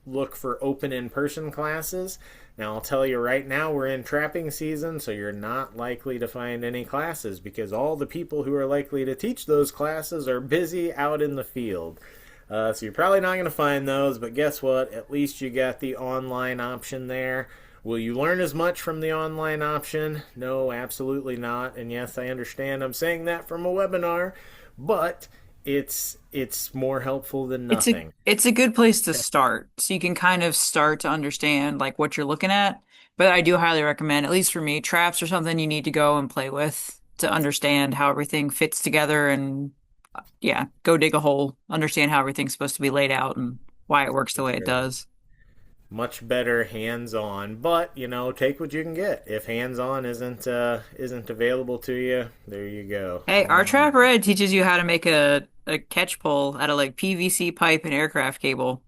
Speaker 1: look for open in-person classes. Now, I'll tell you right now, we're in trapping season, so you're not likely to find any classes because all the people who are likely to teach those classes are busy out in the field. So you're probably not going to find those, but guess what? At least you got the online option there. Will you learn as much from the online option? No, absolutely not. And yes, I understand I'm saying that from a webinar, but it's more helpful than nothing.
Speaker 2: It's a good place to start. So you can kind of start to understand like what you're looking at. But I do highly recommend, at least for me, traps are something you need to go and play with to understand how everything fits together and yeah, go dig a hole, understand how everything's supposed to be laid out and why it works the way it
Speaker 1: Sure.
Speaker 2: does.
Speaker 1: Much better hands-on, but take what you can get. If hands-on isn't available to you, there you go.
Speaker 2: Hey, our
Speaker 1: Online.
Speaker 2: Trapper Ed teaches you how to make a catch pole out of like PVC pipe and aircraft cable.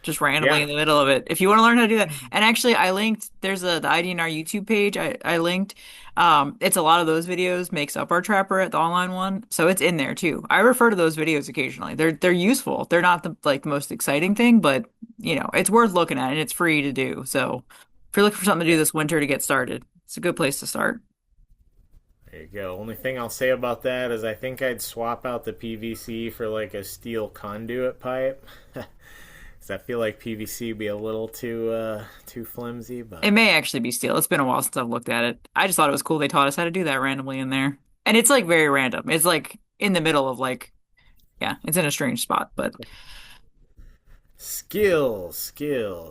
Speaker 2: just randomly
Speaker 1: Yeah.
Speaker 2: in the middle of it. If you want to learn how to do that. And actually I linked there's the IDNR YouTube page I linked. It's a lot of those videos makes up our trapper at the online one. So it's in there too. I refer to those videos occasionally. They're useful. They're not the like most exciting thing, but it's worth looking at and it's free to do. So if you're looking for something to do
Speaker 1: Yeah.
Speaker 2: this winter to get started, it's a good place to start.
Speaker 1: There you go. Only thing I'll say about that is I think I'd swap out the PVC for like a steel conduit pipe. Because I feel like PVC would be a little too flimsy,
Speaker 2: It
Speaker 1: but
Speaker 2: may actually be steel. It's been a while since I've looked at it. I just thought it was cool they taught us how to do that randomly in there. And it's like very random. It's like in the middle of like, yeah, it's in a strange spot, but
Speaker 1: skills.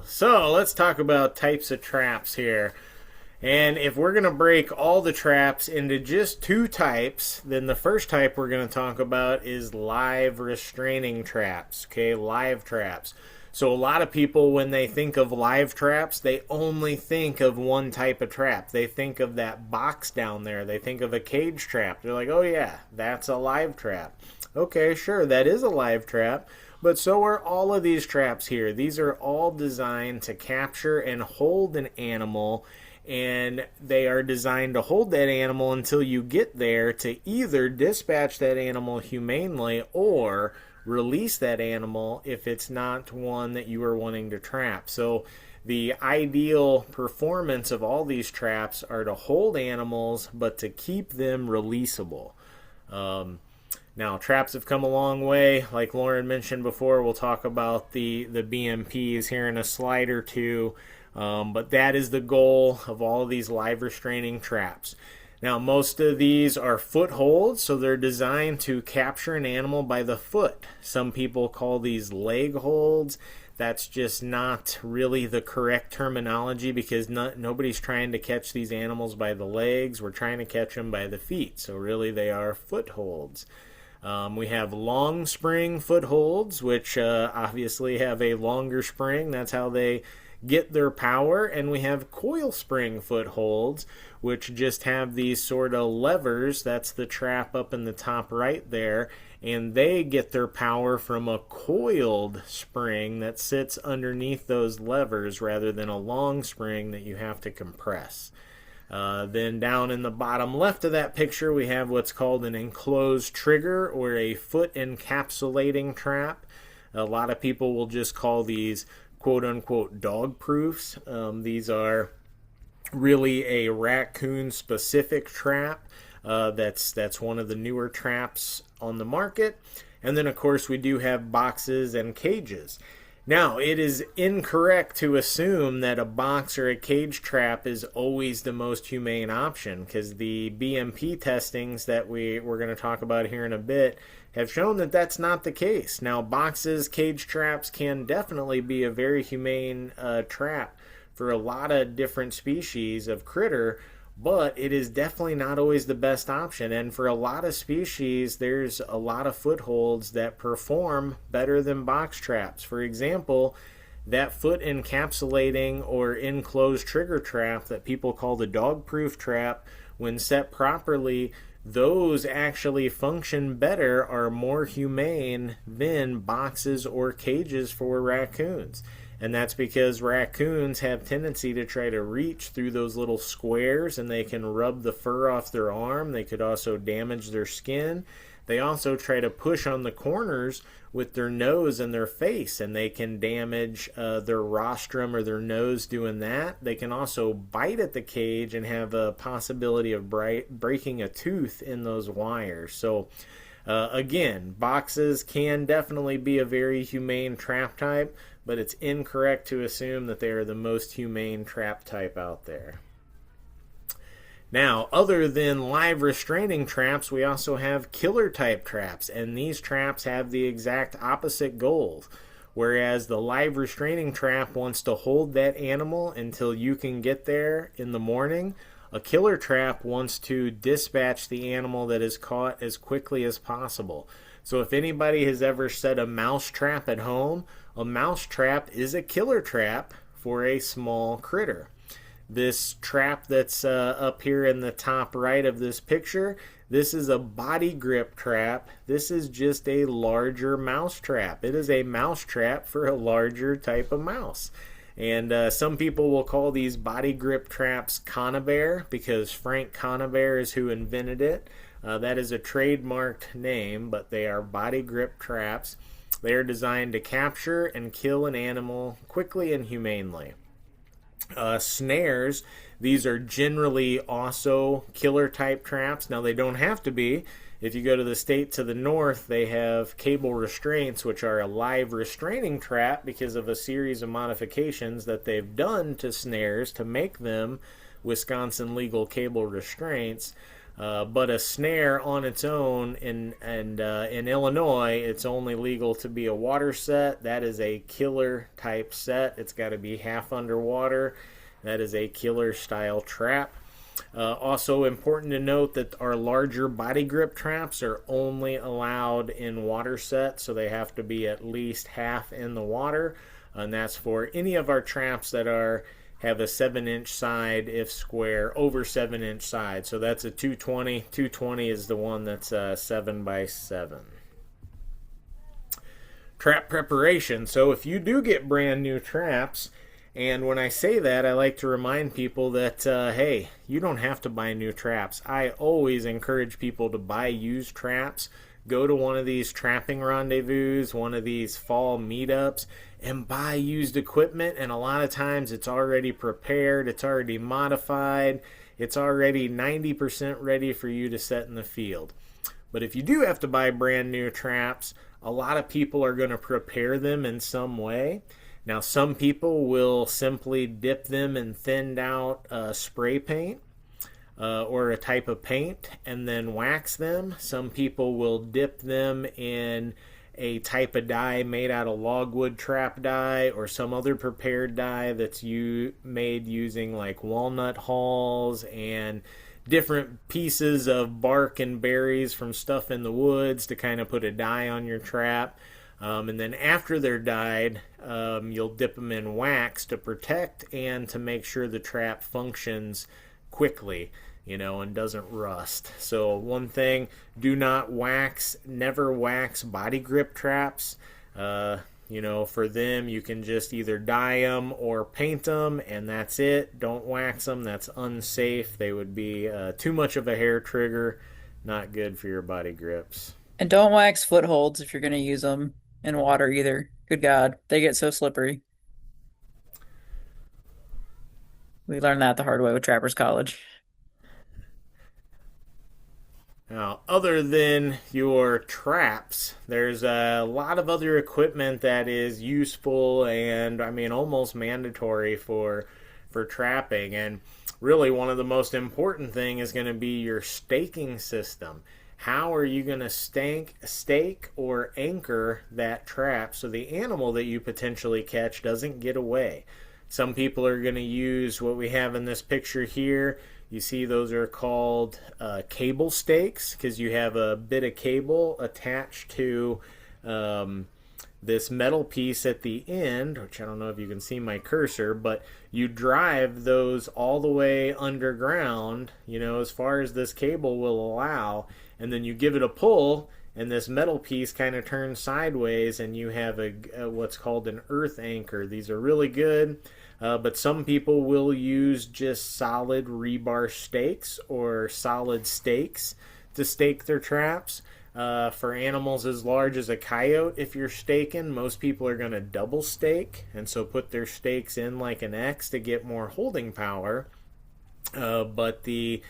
Speaker 1: So let's talk about types of traps here. And if we're going to break all the traps into just two types, then the first type we're going to talk about is live restraining traps. Okay, live traps. So a lot of people, when they think of live traps, they only think of one type of trap. They think of that box down there. They think of a cage trap. They're like, oh yeah, that's a live trap. Okay, sure, that is a live trap. But so are all of these traps here. These are all designed to capture and hold an animal, and they are designed to hold that animal until you get there to either dispatch that animal humanely or release that animal if it's not one that you are wanting to trap. So the ideal performance of all these traps are to hold animals but to keep them releasable. Um, Now, traps have come a long way. Like Lauren mentioned before, we'll talk about the BMPs here in a slide or two. But that is the goal of all of these live restraining traps. Now, most of these are footholds, so they're designed to capture an animal by the foot. Some people call these leg holds. That's just not really the correct terminology because nobody's trying to catch these animals by the legs. We're trying to catch them by the feet. So, really, they are footholds. We have long spring footholds, which obviously have a longer spring. That's how they get their power. And we have coil spring footholds, which just have these sort of levers. That's the trap up in the top right there. And they get their power from a coiled spring that sits underneath those levers rather than a long spring that you have to compress. Then down in the bottom left of that picture, we have what's called an enclosed trigger or a foot encapsulating trap. A lot of people will just call these quote unquote dog proofs. These are really a raccoon specific trap. That's one of the newer traps on the market. And then, of course, we do have boxes and cages. Now, it is incorrect to assume that a box or a cage trap is always the most humane option because the BMP testings that we're going to talk about here in a bit have shown that that's not the case. Now, boxes, cage traps can definitely be a very humane trap for a lot of different species of critter, but it is definitely not always the best option. And for a lot of species, there's a lot of footholds that perform better than box traps. For example, that foot encapsulating or enclosed trigger trap that people call the dog proof trap, when set properly, those actually function better, are more humane than boxes or cages for raccoons. And that's because raccoons have tendency to try to reach through those little squares and they can rub the fur off their arm. They could also damage their skin. They also try to push on the corners with their nose and their face, and they can damage their rostrum or their nose doing that. They can also bite at the cage and have a possibility of breaking a tooth in those wires. So again, boxes can definitely be a very humane trap type, but it's incorrect to assume that they are the most humane trap type out there. Now, other than live restraining traps, we also have killer type traps, and these traps have the exact opposite goal. Whereas the live restraining trap wants to hold that animal until you can get there in the morning, a killer trap wants to dispatch the animal that is caught as quickly as possible. So if anybody has ever set a mouse trap at home, a mouse trap is a killer trap for a small critter. This trap that's up here in the top right of this picture, This is a body grip trap. This is just a larger mouse trap. It is a mouse trap for a larger type of mouse. And some people will call these body grip traps Conibear because Frank Conibear is who invented it. That is a trademarked name, but they are body grip traps. They are designed to capture and kill an animal quickly and humanely. Snares, these are generally also killer type traps. Now, they don't have to be. If you go to the state to the north, they have cable restraints, which are a live restraining trap because of a series of modifications that they've done to snares to make them Wisconsin legal cable restraints. But a snare on its own in Illinois, it's only legal to be a water set. That is a killer type set. It's got to be half underwater. That is a killer style trap. Also important to note that our larger body grip traps are only allowed in water sets, so they have to be at least half in the water. And that's for any of our traps that have a 7-inch side if square, over 7-inch side. So that's a 220. 220 is the one that's 7x7. Trap preparation. So if you do get brand new traps, and when I say that, I like to remind people that, hey, you don't have to buy new traps. I always encourage people to buy used traps. Go to one of these trapping rendezvous, one of these fall meetups, and buy used equipment. And a lot of times it's already prepared, it's already modified, it's already 90% ready for you to set in the field. But if you do have to buy brand new traps, a lot of people are going to prepare them in some way. Now, some people will simply dip them in thinned out spray paint or a type of paint and then wax them. Some people will dip them in a type of dye made out of logwood trap dye or some other prepared dye that's made using like walnut hulls and different pieces of bark and berries from stuff in the woods to kind of put a dye on your trap. And then after they're dyed, you'll dip them in wax to protect and to make sure the trap functions quickly, and doesn't rust. So one thing, do not wax, never wax body grip traps. For them, you can just either dye them or paint them, and that's it. Don't wax them. That's unsafe. They would be too much of a hair trigger, not good for your body grips.
Speaker 2: And don't wax footholds if you're going to use them in water either. Good God, they get so slippery. We learned that the hard way with Trappers College.
Speaker 1: Now, other than your traps, there's a lot of other equipment that is useful and, almost mandatory for trapping. And really, one of the most important thing is going to be your staking system. How are you going to stake or anchor that trap so the animal that you potentially catch doesn't get away? Some people are going to use what we have in this picture here. You see those are called cable stakes because you have a bit of cable attached to this metal piece at the end, which I don't know if you can see my cursor, but you drive those all the way underground, as far as this cable will allow, and then you give it a pull, and this metal piece kind of turns sideways, and you have a what's called an earth anchor. These are really good. But some people will use just solid rebar stakes or solid stakes to stake their traps. For animals as large as a coyote, if you're staking, most people are going to double stake and so put their stakes in like an X to get more holding power. But the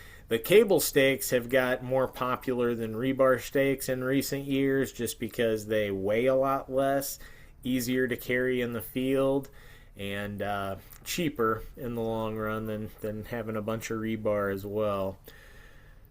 Speaker 1: cable stakes have got more popular than rebar stakes in recent years just because they weigh a lot less, easier to carry in the field, and cheaper in the long run than having a bunch of rebar as well.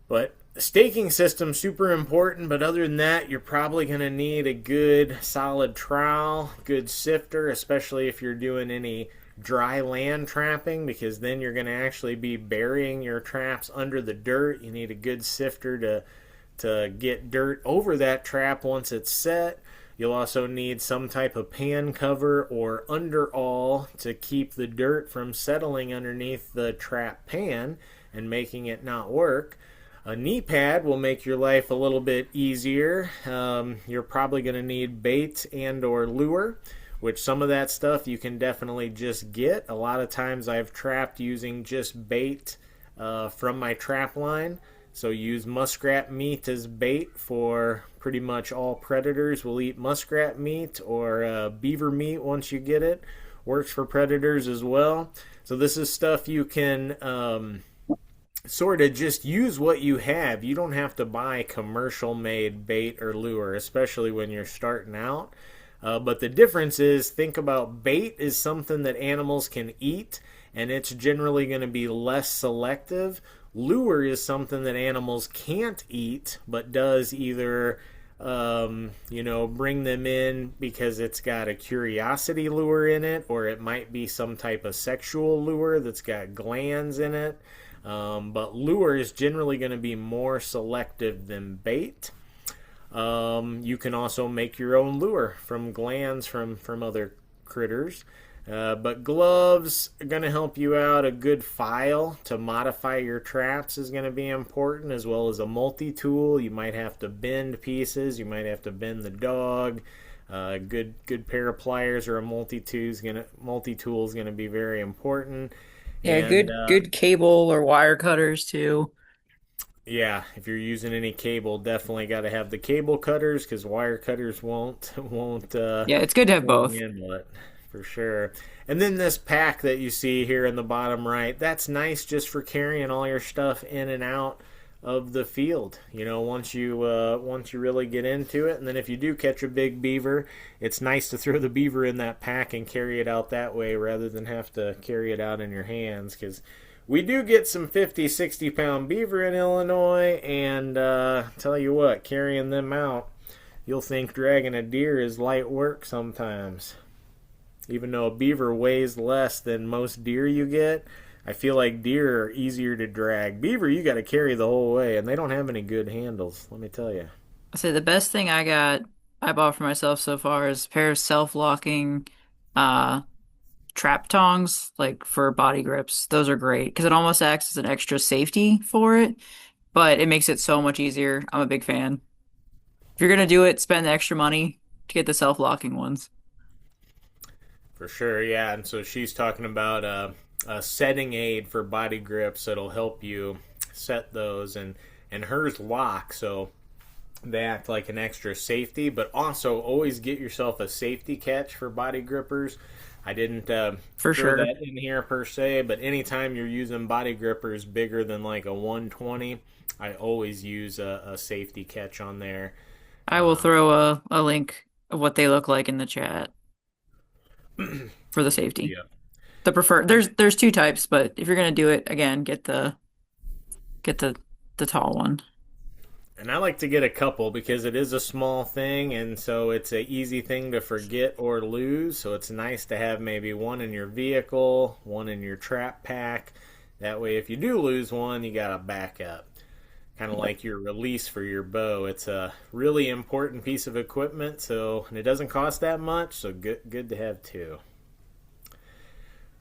Speaker 1: But the staking system super important, but other than that, you're probably going to need a good solid trowel, good sifter, especially if you're doing any dry land trapping, because then you're going to actually be burying your traps under the dirt. You need a good sifter to get dirt over that trap once it's set. You'll also need some type of pan cover or underall to keep the dirt from settling underneath the trap pan and making it not work. A knee pad will make your life a little bit easier. You're probably going to need bait and or lure, which some of that stuff you can definitely just get. A lot of times I've trapped using just bait from my trap line. So use muskrat meat as bait for pretty much all predators. Will eat muskrat meat or beaver meat once you get it. Works for predators as well. So this is stuff you can sort of just use what you have. You don't have to buy commercial made bait or lure, especially when you're starting out. But the difference is, think about bait is something that animals can eat, and it's generally going to be less selective. Lure is something that animals can't eat, but does either bring them in because it's got a curiosity lure in it, or it might be some type of sexual lure that's got glands in it. But lure is generally going to be more selective than bait. You can also make your own lure from glands from other critters. But gloves are going to help you out. A good file to modify your traps is going to be important, as well as a multi-tool. You might have to bend pieces. You might have to bend the dog. Good pair of pliers or a multi-tool is going to be very important.
Speaker 2: Yeah,
Speaker 1: And
Speaker 2: good cable or wire cutters too.
Speaker 1: yeah, if you're using any cable, definitely got to have the cable cutters because wire cutters won't
Speaker 2: Yeah, it's good to have
Speaker 1: won't
Speaker 2: both.
Speaker 1: handle it for sure. And then this pack that you see here in the bottom right, that's nice just for carrying all your stuff in and out of the field. Once you really get into it, and then if you do catch a big beaver, it's nice to throw the beaver in that pack and carry it out that way rather than have to carry it out in your hands, because we do get some 50, 60-pound beaver in Illinois, and tell you what, carrying them out, you'll think dragging a deer is light work sometimes. Even though a beaver weighs less than most deer you get, I feel like deer are easier to drag. Beaver, you got to carry the whole way, and they don't have any good handles, let me tell you.
Speaker 2: I say the best thing I bought for myself so far is a pair of self-locking uh trap tongs, like for body grips. Those are great because it almost acts as an extra safety for it, but it makes it so much easier. I'm a big fan. If you're gonna do it, spend the extra money to get the self-locking ones.
Speaker 1: For sure, yeah. And so she's talking about a setting aid for body grips that'll help you set those, and hers lock, so they act like an extra safety. But also, always get yourself a safety catch for body grippers. I didn't
Speaker 2: For
Speaker 1: throw
Speaker 2: sure.
Speaker 1: that in here per se, but anytime you're using body grippers bigger than like a 120, I always use a safety catch on there.
Speaker 2: I will throw a link of what they look like in the chat for the safety.
Speaker 1: Yeah.
Speaker 2: The preferred there's two types, but if you're gonna do it again, get the tall one.
Speaker 1: And I like to get a couple because it is a small thing, and so it's an easy thing to forget or lose. So it's nice to have maybe one in your vehicle, one in your trap pack. That way, if you do lose one, you got a backup. Kind of
Speaker 2: Yep.
Speaker 1: like your release for your bow. It's a really important piece of equipment, and it doesn't cost that much, so good to have two.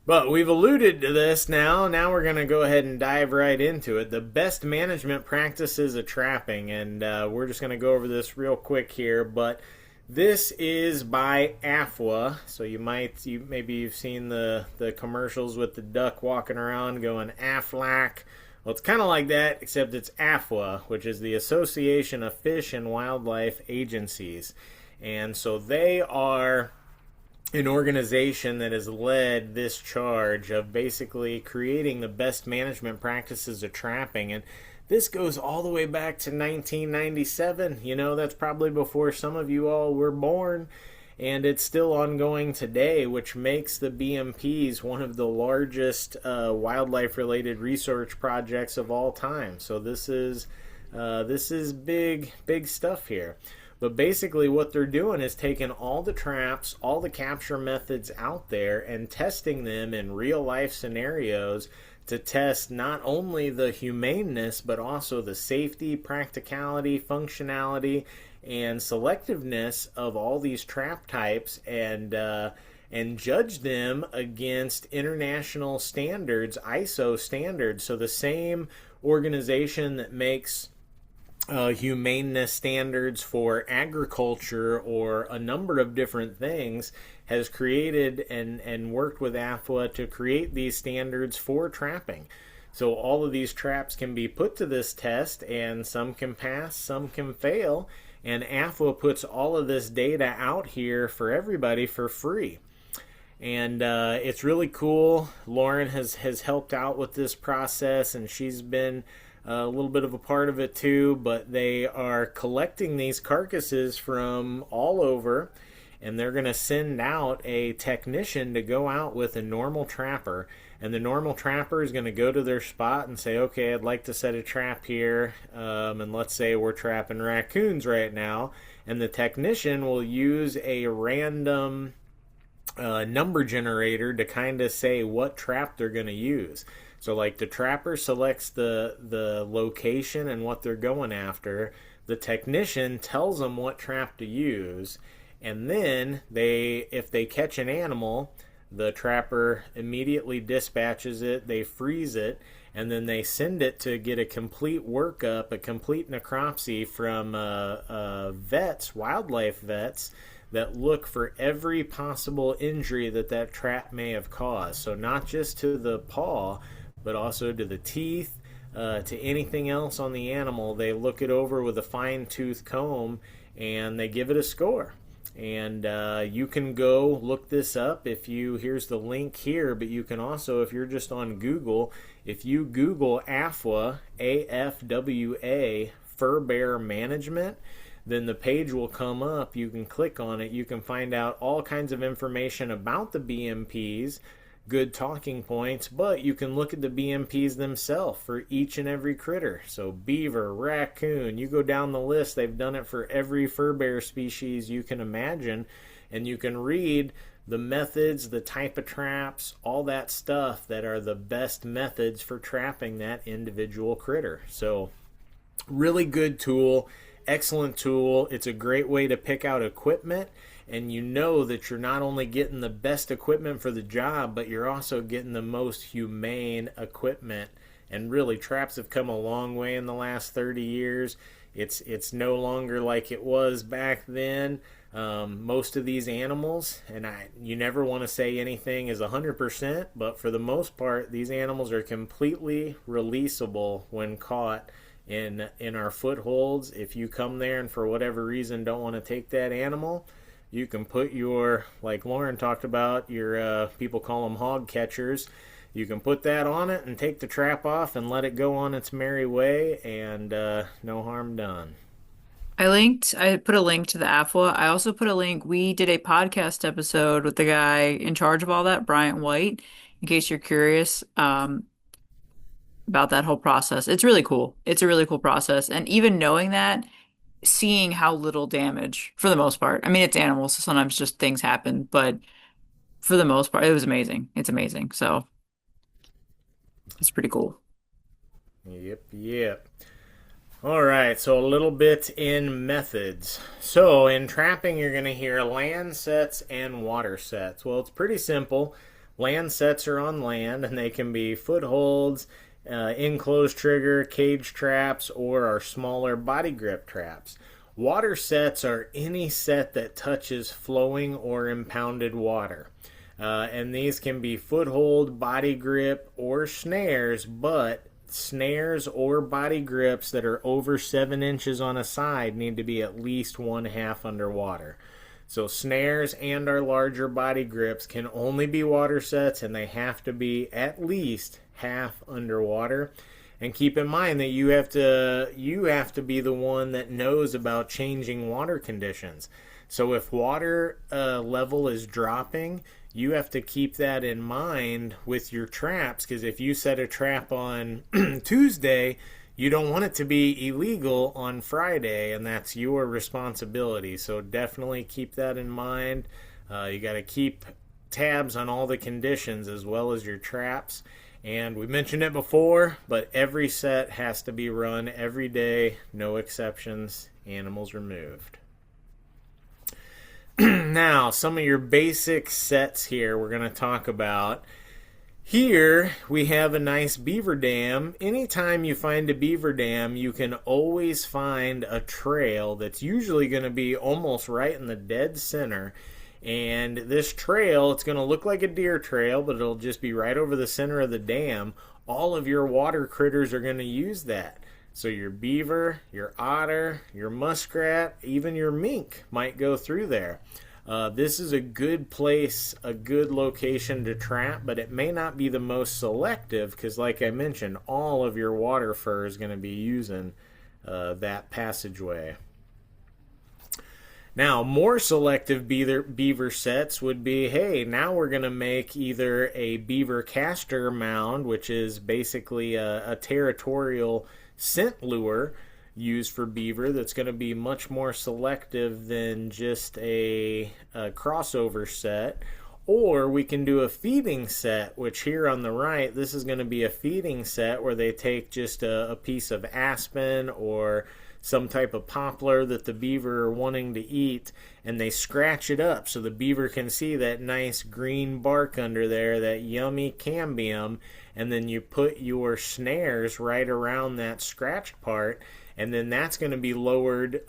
Speaker 1: But we've alluded to this now. Now we're going to go ahead and dive right into it. The best management practices of trapping. And we're just going to go over this real quick here. But this is by AFWA. So maybe you've seen the commercials with the duck walking around going Aflac. Well, it's kind of like that, except it's AFWA, which is the Association of Fish and Wildlife Agencies. And so they are an organization that has led this charge of basically creating the best management practices of trapping. And this goes all the way back to 1997. That's probably before some of you all were born. And it's still ongoing today, which makes the BMPs one of the largest wildlife-related research projects of all time. So this is big, big stuff here. But basically what they're doing is taking all the traps, all the capture methods out there, and testing them in real life scenarios to test not only the humaneness, but also the safety, practicality, functionality, and selectiveness of all these trap types, and judge them against international standards, ISO standards. So the same organization that makes humaneness standards for agriculture or a number of different things, has created and worked with AFWA to create these standards for trapping. So all of these traps can be put to this test, and some can pass, some can fail, and AFWA puts all of this data out here for everybody for free. And it's really cool. Lauren has helped out with this process, and she's been a little bit of a part of it too. But they are collecting these carcasses from all over, and they're going to send out a technician to go out with a normal trapper. And the normal trapper is going to go to their spot and say, okay, I'd like to set a trap here. And let's say we're trapping raccoons right now. And the technician will use a random number generator to kind of say what trap they're going to use. So like the trapper selects the location and what they're going after. The technician tells them what trap to use. And then if they catch an animal, the trapper immediately dispatches it, they freeze it, and then they send it to get a complete workup, a complete necropsy from vets, wildlife vets, that look for every possible injury that trap may have caused. So not just to the paw, but also to the teeth, to anything else on the animal. They look it over with a fine-tooth comb, and they give it a score. And you can go look this up here's the link here, but you can also, if you're just on Google, if you Google AFWA, AFWA, fur bear management, then the page will come up. You can click on it. You can find out all kinds of information about the BMPs, good talking points, but you can look at the BMPs themselves for each and every critter. So beaver, raccoon, you go down the list. They've done it for every fur bear species you can imagine, and you can read the methods, the type of traps, all that stuff that are the best methods for trapping that individual critter. So really good tool. Excellent tool. It's a great way to pick out equipment, and you know that you're not only getting the best equipment for the job, but you're also getting the most humane equipment. And really, traps have come a long way in the last 30 years. It's no longer like it was back then. Most of these animals, and you never want to say anything is 100%, but for the most part, these animals are completely releasable when caught in our footholds. If you come there and for whatever reason don't want to take that animal, you can put your, like Lauren talked about, your people call them hog catchers. You can put that on it and take the trap off and let it go on its merry way, and no harm done.
Speaker 2: I put a link to the AFWA. I also put a link. We did a podcast episode with the guy in charge of all that, Bryant White, in case you're curious. About that whole process. It's really cool. It's a really cool process. And even knowing that, seeing how little damage, for the most part. I mean, it's animals, so sometimes just things happen, but for the most part, it was amazing. It's amazing. So it's pretty cool.
Speaker 1: Yep. All right, so a little bit in methods. So in trapping, you're going to hear land sets and water sets. Well, it's pretty simple. Land sets are on land, and they can be footholds, enclosed trigger, cage traps, or our smaller body grip traps. Water sets are any set that touches flowing or impounded water. And these can be foothold, body grip, or snares, but snares or body grips that are over 7 inches on a side need to be at least 1/2 underwater. So snares and our larger body grips can only be water sets, and they have to be at least half underwater. And keep in mind that you have to be the one that knows about changing water conditions. So if water level is dropping, you have to keep that in mind with your traps, because if you set a trap on Tuesday, you don't want it to be illegal on Friday, and that's your responsibility. So definitely keep that in mind. You got to keep tabs on all the conditions as well as your traps. And we mentioned it before, but every set has to be run every day, no exceptions, animals removed. Now, some of your basic sets here we're going to talk about. Here we have a nice beaver dam. Anytime you find a beaver dam, you can always find a trail that's usually going to be almost right in the dead center. And this trail, it's going to look like a deer trail, but it'll just be right over the center of the dam. All of your water critters are going to use that. So your beaver, your otter, your muskrat, even your mink might go through there. This is a good place, a good location to trap, but it may not be the most selective because, like I mentioned, all of your water fur is going to be using that passageway. Now, more selective beaver sets would be, hey, now we're going to make either a beaver caster mound, which is basically a territorial scent lure used for beaver that's going to be much more selective than just a crossover set. Or we can do a feeding set, which here on the right, this is going to be a feeding set where they take just a piece of aspen or some type of poplar that the beaver are wanting to eat, and they scratch it up so the beaver can see that nice green bark under there, that yummy cambium, and then you put your snares right around that scratched part, and then that's going to be lowered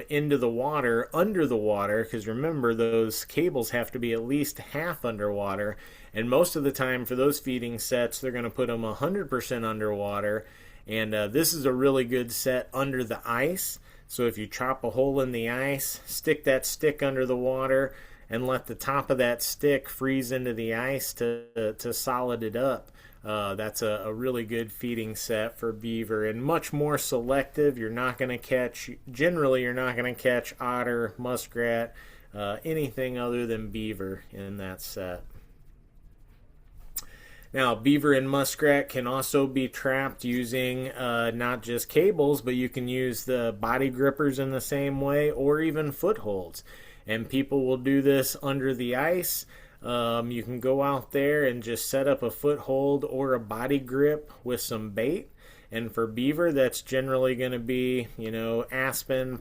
Speaker 1: into the water, under the water, because remember, those cables have to be at least half underwater, and most of the time for those feeding sets, they're going to put them 100% underwater. And this is a really good set under the ice. So if you chop a hole in the ice, stick that stick under the water, and let the top of that stick freeze into the ice to solid it up. That's a really good feeding set for beaver, and much more selective. You're not going to catch, generally you're not going to catch otter, muskrat, anything other than beaver in that set. Now, beaver and muskrat can also be trapped using not just cables, but you can use the body grippers in the same way, or even footholds. And people will do this under the ice. You can go out there and just set up a foothold or a body grip with some bait. And for beaver, that's generally going to be, aspen,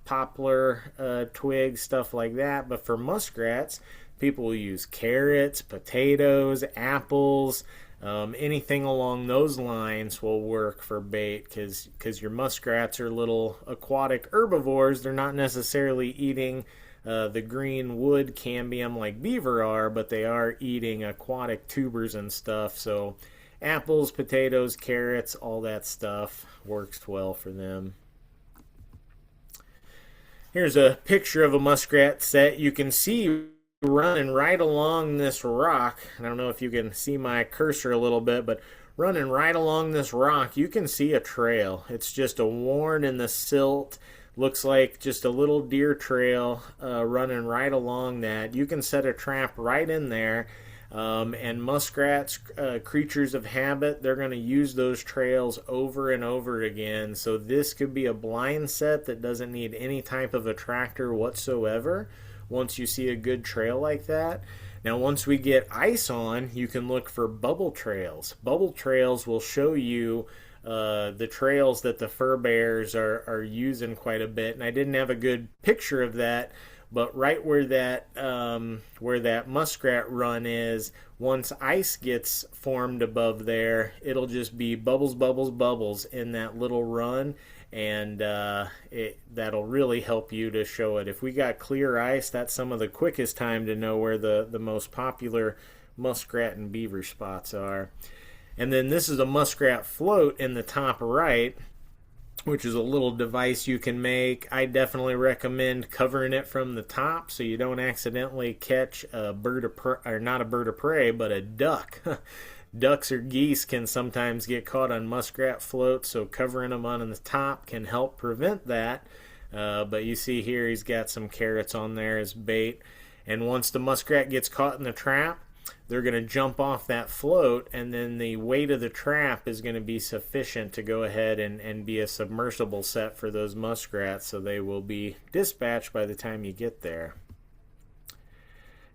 Speaker 1: poplar, twigs, stuff like that. But for muskrats, people will use carrots, potatoes, apples, anything along those lines will work for bait because your muskrats are little aquatic herbivores. They're not necessarily eating the green wood cambium like beaver are, but they are eating aquatic tubers and stuff. So apples, potatoes, carrots, all that stuff works well for them. Here's a picture of a muskrat set. You can see running right along this rock. I don't know if you can see my cursor a little bit, but running right along this rock, you can see a trail. It's just a worn in the silt. Looks like just a little deer trail running right along that. You can set a trap right in there. And muskrats, creatures of habit, they're going to use those trails over and over again. So this could be a blind set that doesn't need any type of attractor whatsoever once you see a good trail like that. Now, once we get ice on, you can look for bubble trails. Bubble trails will show you the trails that the furbearers are using quite a bit. And I didn't have a good picture of that, but right where that muskrat run is, once ice gets formed above there, it'll just be bubbles, bubbles, bubbles in that little run, and that'll really help you to show it. If we got clear ice, that's some of the quickest time to know where the most popular muskrat and beaver spots are. And then this is a muskrat float in the top right, which is a little device you can make. I definitely recommend covering it from the top so you don't accidentally catch a bird of prey, or not a bird of prey, but a duck. Ducks or geese can sometimes get caught on muskrat floats, so covering them on the top can help prevent that. But you see here he's got some carrots on there as bait. And once the muskrat gets caught in the trap, they're going to jump off that float, and then the weight of the trap is going to be sufficient to go ahead and be a submersible set for those muskrats, so they will be dispatched by the time you get there.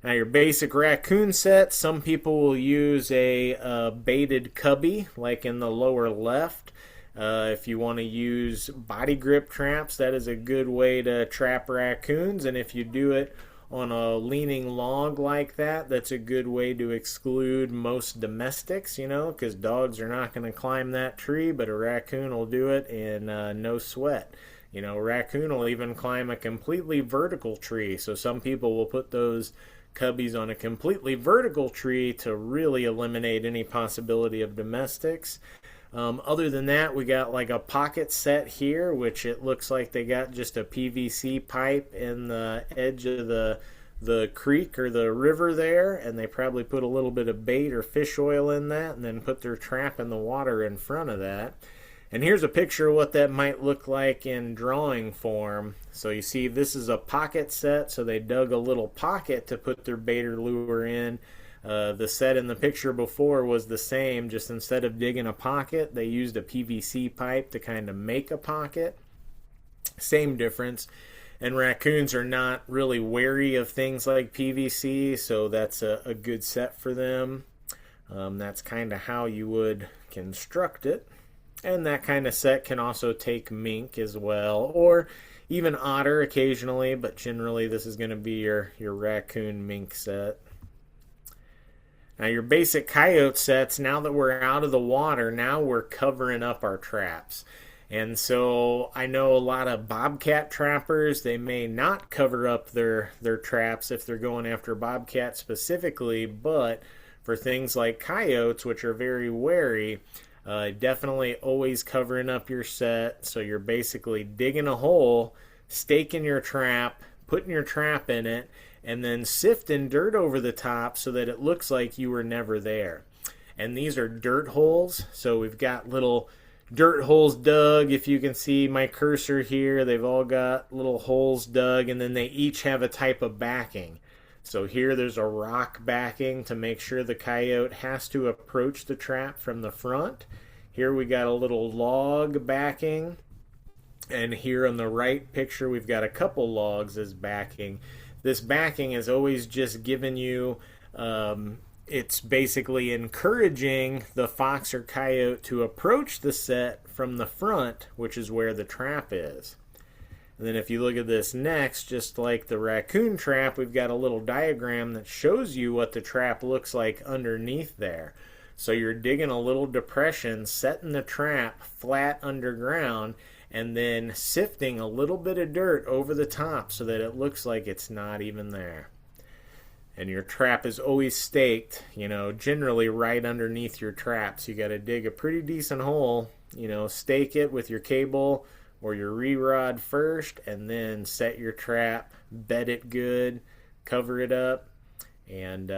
Speaker 1: Now, your basic raccoon set, some people will use a baited cubby, like in the lower left. If you want to use body grip traps, that is a good way to trap raccoons, and if you do it on a leaning log like that, that's a good way to exclude most domestics, because dogs are not going to climb that tree, but a raccoon will do it in no sweat. A raccoon will even climb a completely vertical tree. So some people will put those cubbies on a completely vertical tree to really eliminate any possibility of domestics. Other than that, we got like a pocket set here, which it looks like they got just a PVC pipe in the edge of the creek or the river there, and they probably put a little bit of bait or fish oil in that, and then put their trap in the water in front of that. And here's a picture of what that might look like in drawing form. So you see this is a pocket set, so they dug a little pocket to put their bait or lure in. The set in the picture before was the same, just instead of digging a pocket, they used a PVC pipe to kind of make a pocket. Same difference. And raccoons are not really wary of things like PVC, so that's a good set for them. That's kind of how you would construct it. And that kind of set can also take mink as well, or even otter occasionally, but generally this is going to be your raccoon mink set. Now your basic coyote sets, now that we're out of the water, now we're covering up our traps. And so I know a lot of bobcat trappers, they may not cover up their traps if they're going after bobcat specifically, but for things like coyotes, which are very wary, definitely always covering up your set. So you're basically digging a hole, staking your trap, putting your trap in it, and then sifting dirt over the top so that it looks like you were never there. And these are dirt holes, so we've got little dirt holes dug. If you can see my cursor here, they've all got little holes dug, and then they each have a type of backing. So here there's a rock backing to make sure the coyote has to approach the trap from the front. Here we got a little log backing. And here on the right picture we've got a couple logs as backing. This backing is always just giving you, it's basically encouraging the fox or coyote to approach the set from the front, which is where the trap is. And then if you look at this next, just like the raccoon trap, we've got a little diagram that shows you what the trap looks like underneath there. So you're digging a little depression, setting the trap flat underground, and then sifting a little bit of dirt over the top so that it looks like it's not even there. And your trap is always staked, generally right underneath your trap. So you got to dig a pretty decent hole, stake it with your cable or your re-rod first, and then set your trap, bed it good, cover it up, and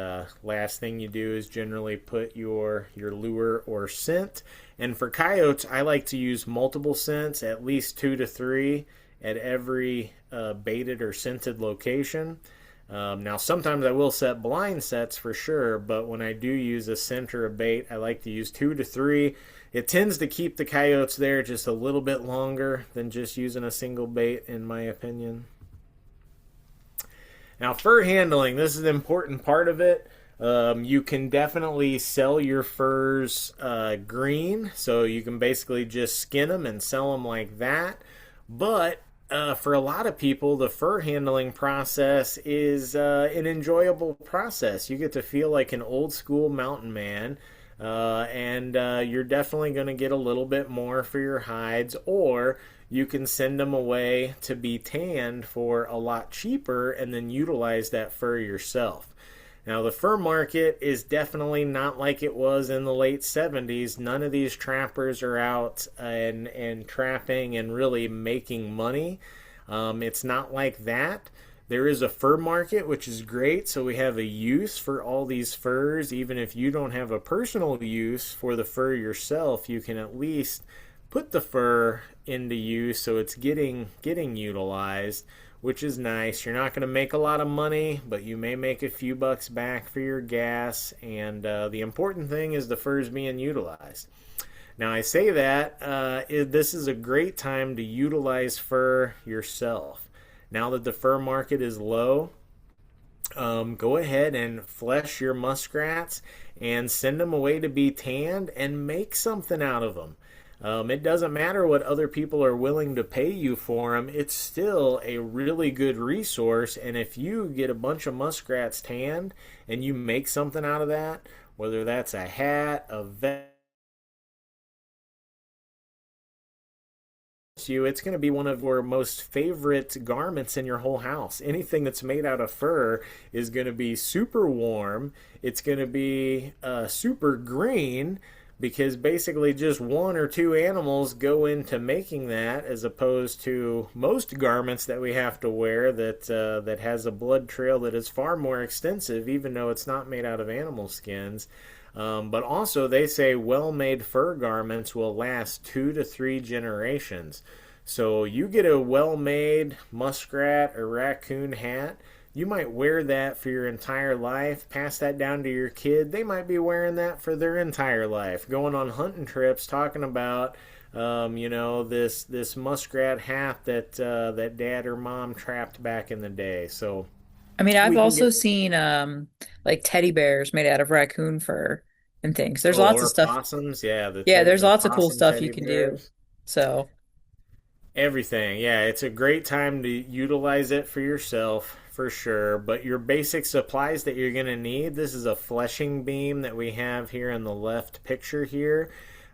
Speaker 1: last thing you do is generally put your lure or scent. And for coyotes, I like to use multiple scents, at least 2 to 3 at every baited or scented location. Now sometimes I will set blind sets for sure, but when I do use a scent or a bait, I like to use 2 to 3. It tends to keep the coyotes there just a little bit longer than just using a single bait, in my opinion. Now, fur handling, this is an important part of it. You can definitely sell your furs green, so you can basically just skin them and sell them like that. But for a lot of people, the fur handling process is an enjoyable process. You get to feel like an old school mountain man. And you're definitely going to get a little bit more for your hides, or you can send them away to be tanned for a lot cheaper and then utilize that fur yourself. Now, the fur market is definitely not like it was in the late 70s. None of these trappers are out and trapping and really making money. It's not like that. There is a fur market, which is great, so we have a use for all these furs. Even if you don't have a personal use for the fur yourself, you can at least put the fur into use so it's getting utilized, which is nice. You're not going to make a lot of money, but you may make a few bucks back for your gas, and the important thing is the fur's being utilized. Now, I say that this is a great time to utilize fur yourself. Now that the fur market is low, go ahead and flesh your muskrats and send them away to be tanned and make something out of them. It doesn't matter what other people are willing to pay you for them, it's still a really good resource. And if you get a bunch of muskrats tanned and you make something out of that, whether that's a hat, a vest, it's going to be one of your most favorite garments in your whole house. Anything that's made out of fur is going to be super warm. It's going to be super green because basically just one or two animals go into making that, as opposed to most garments that we have to wear that has a blood trail that is far more extensive, even though it's not made out of animal skins. But also, they say well made fur garments will last 2 to 3 generations. So, you get a well made muskrat or raccoon hat, you might wear that for your entire life, pass that down to your kid. They might be wearing that for their entire life, going on hunting trips, talking about. This muskrat hat that dad or mom trapped back in the day. So
Speaker 2: I mean, I've
Speaker 1: we can
Speaker 2: also
Speaker 1: get
Speaker 2: seen like teddy bears made out of raccoon fur and things. There's
Speaker 1: oh,
Speaker 2: lots of
Speaker 1: or
Speaker 2: stuff.
Speaker 1: possums. Yeah,
Speaker 2: Yeah, there's
Speaker 1: the
Speaker 2: lots of cool
Speaker 1: possum
Speaker 2: stuff you
Speaker 1: teddy
Speaker 2: can do.
Speaker 1: bears.
Speaker 2: So,
Speaker 1: Everything. Yeah, it's a great time to utilize it for yourself for sure. But your basic supplies that you're going to need, this is a fleshing beam that we have here in the left picture here.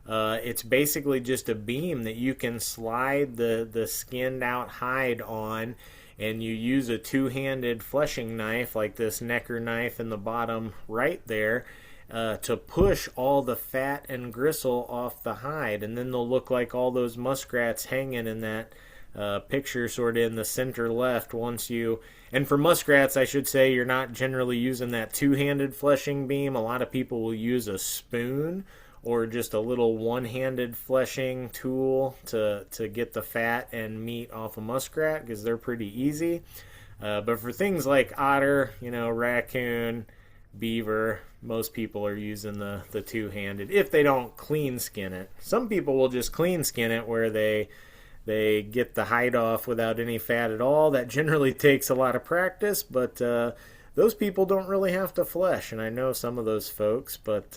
Speaker 1: It's basically just a beam that you can slide the skinned out hide on, and you use a two-handed fleshing knife like this Necker knife in the bottom right there, to push all the fat and gristle off the hide, and then they'll look like all those muskrats hanging in that picture, sort of in the center left. Once you and for muskrats, I should say, you're not generally using that two-handed fleshing beam. A lot of people will use a spoon or just a little one-handed fleshing tool to get the fat and meat off a muskrat because they're pretty easy. But for things like otter, raccoon, beaver, most people are using the two-handed if they don't clean skin it. Some people will just clean skin it where they get the hide off without any fat at all. That generally takes a lot of practice, but those people don't really have to flesh, and I know some of those folks. But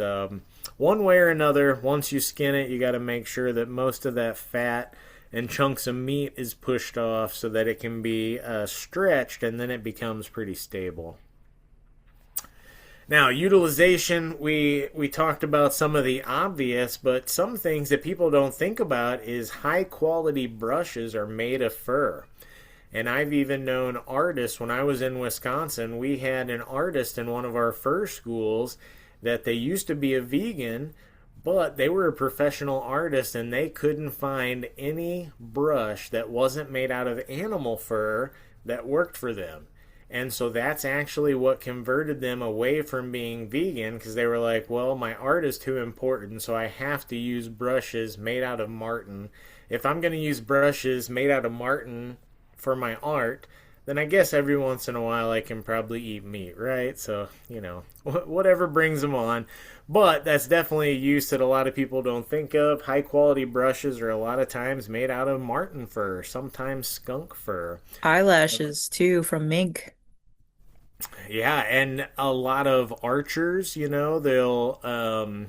Speaker 1: one way or another, once you skin it, you got to make sure that most of that fat and chunks of meat is pushed off so that it can be stretched, and then it becomes pretty stable. Now, utilization, we talked about some of the obvious, but some things that people don't think about is high quality brushes are made of fur. And I've even known artists. When I was in Wisconsin, we had an artist in one of our fur schools that they used to be a vegan, but they were a professional artist and they couldn't find any brush that wasn't made out of animal fur that worked for them. And so that's actually what converted them away from being vegan, because they were like, well, my art is too important, so I have to use brushes made out of marten. If I'm going to use brushes made out of marten for my art, then I guess every once in a while I can probably eat meat, right? So, whatever brings them on. But that's definitely a use that a lot of people don't think of. High quality brushes are a lot of times made out of marten fur, sometimes skunk fur.
Speaker 2: eyelashes too from mink.
Speaker 1: Yeah, and a lot of archers, so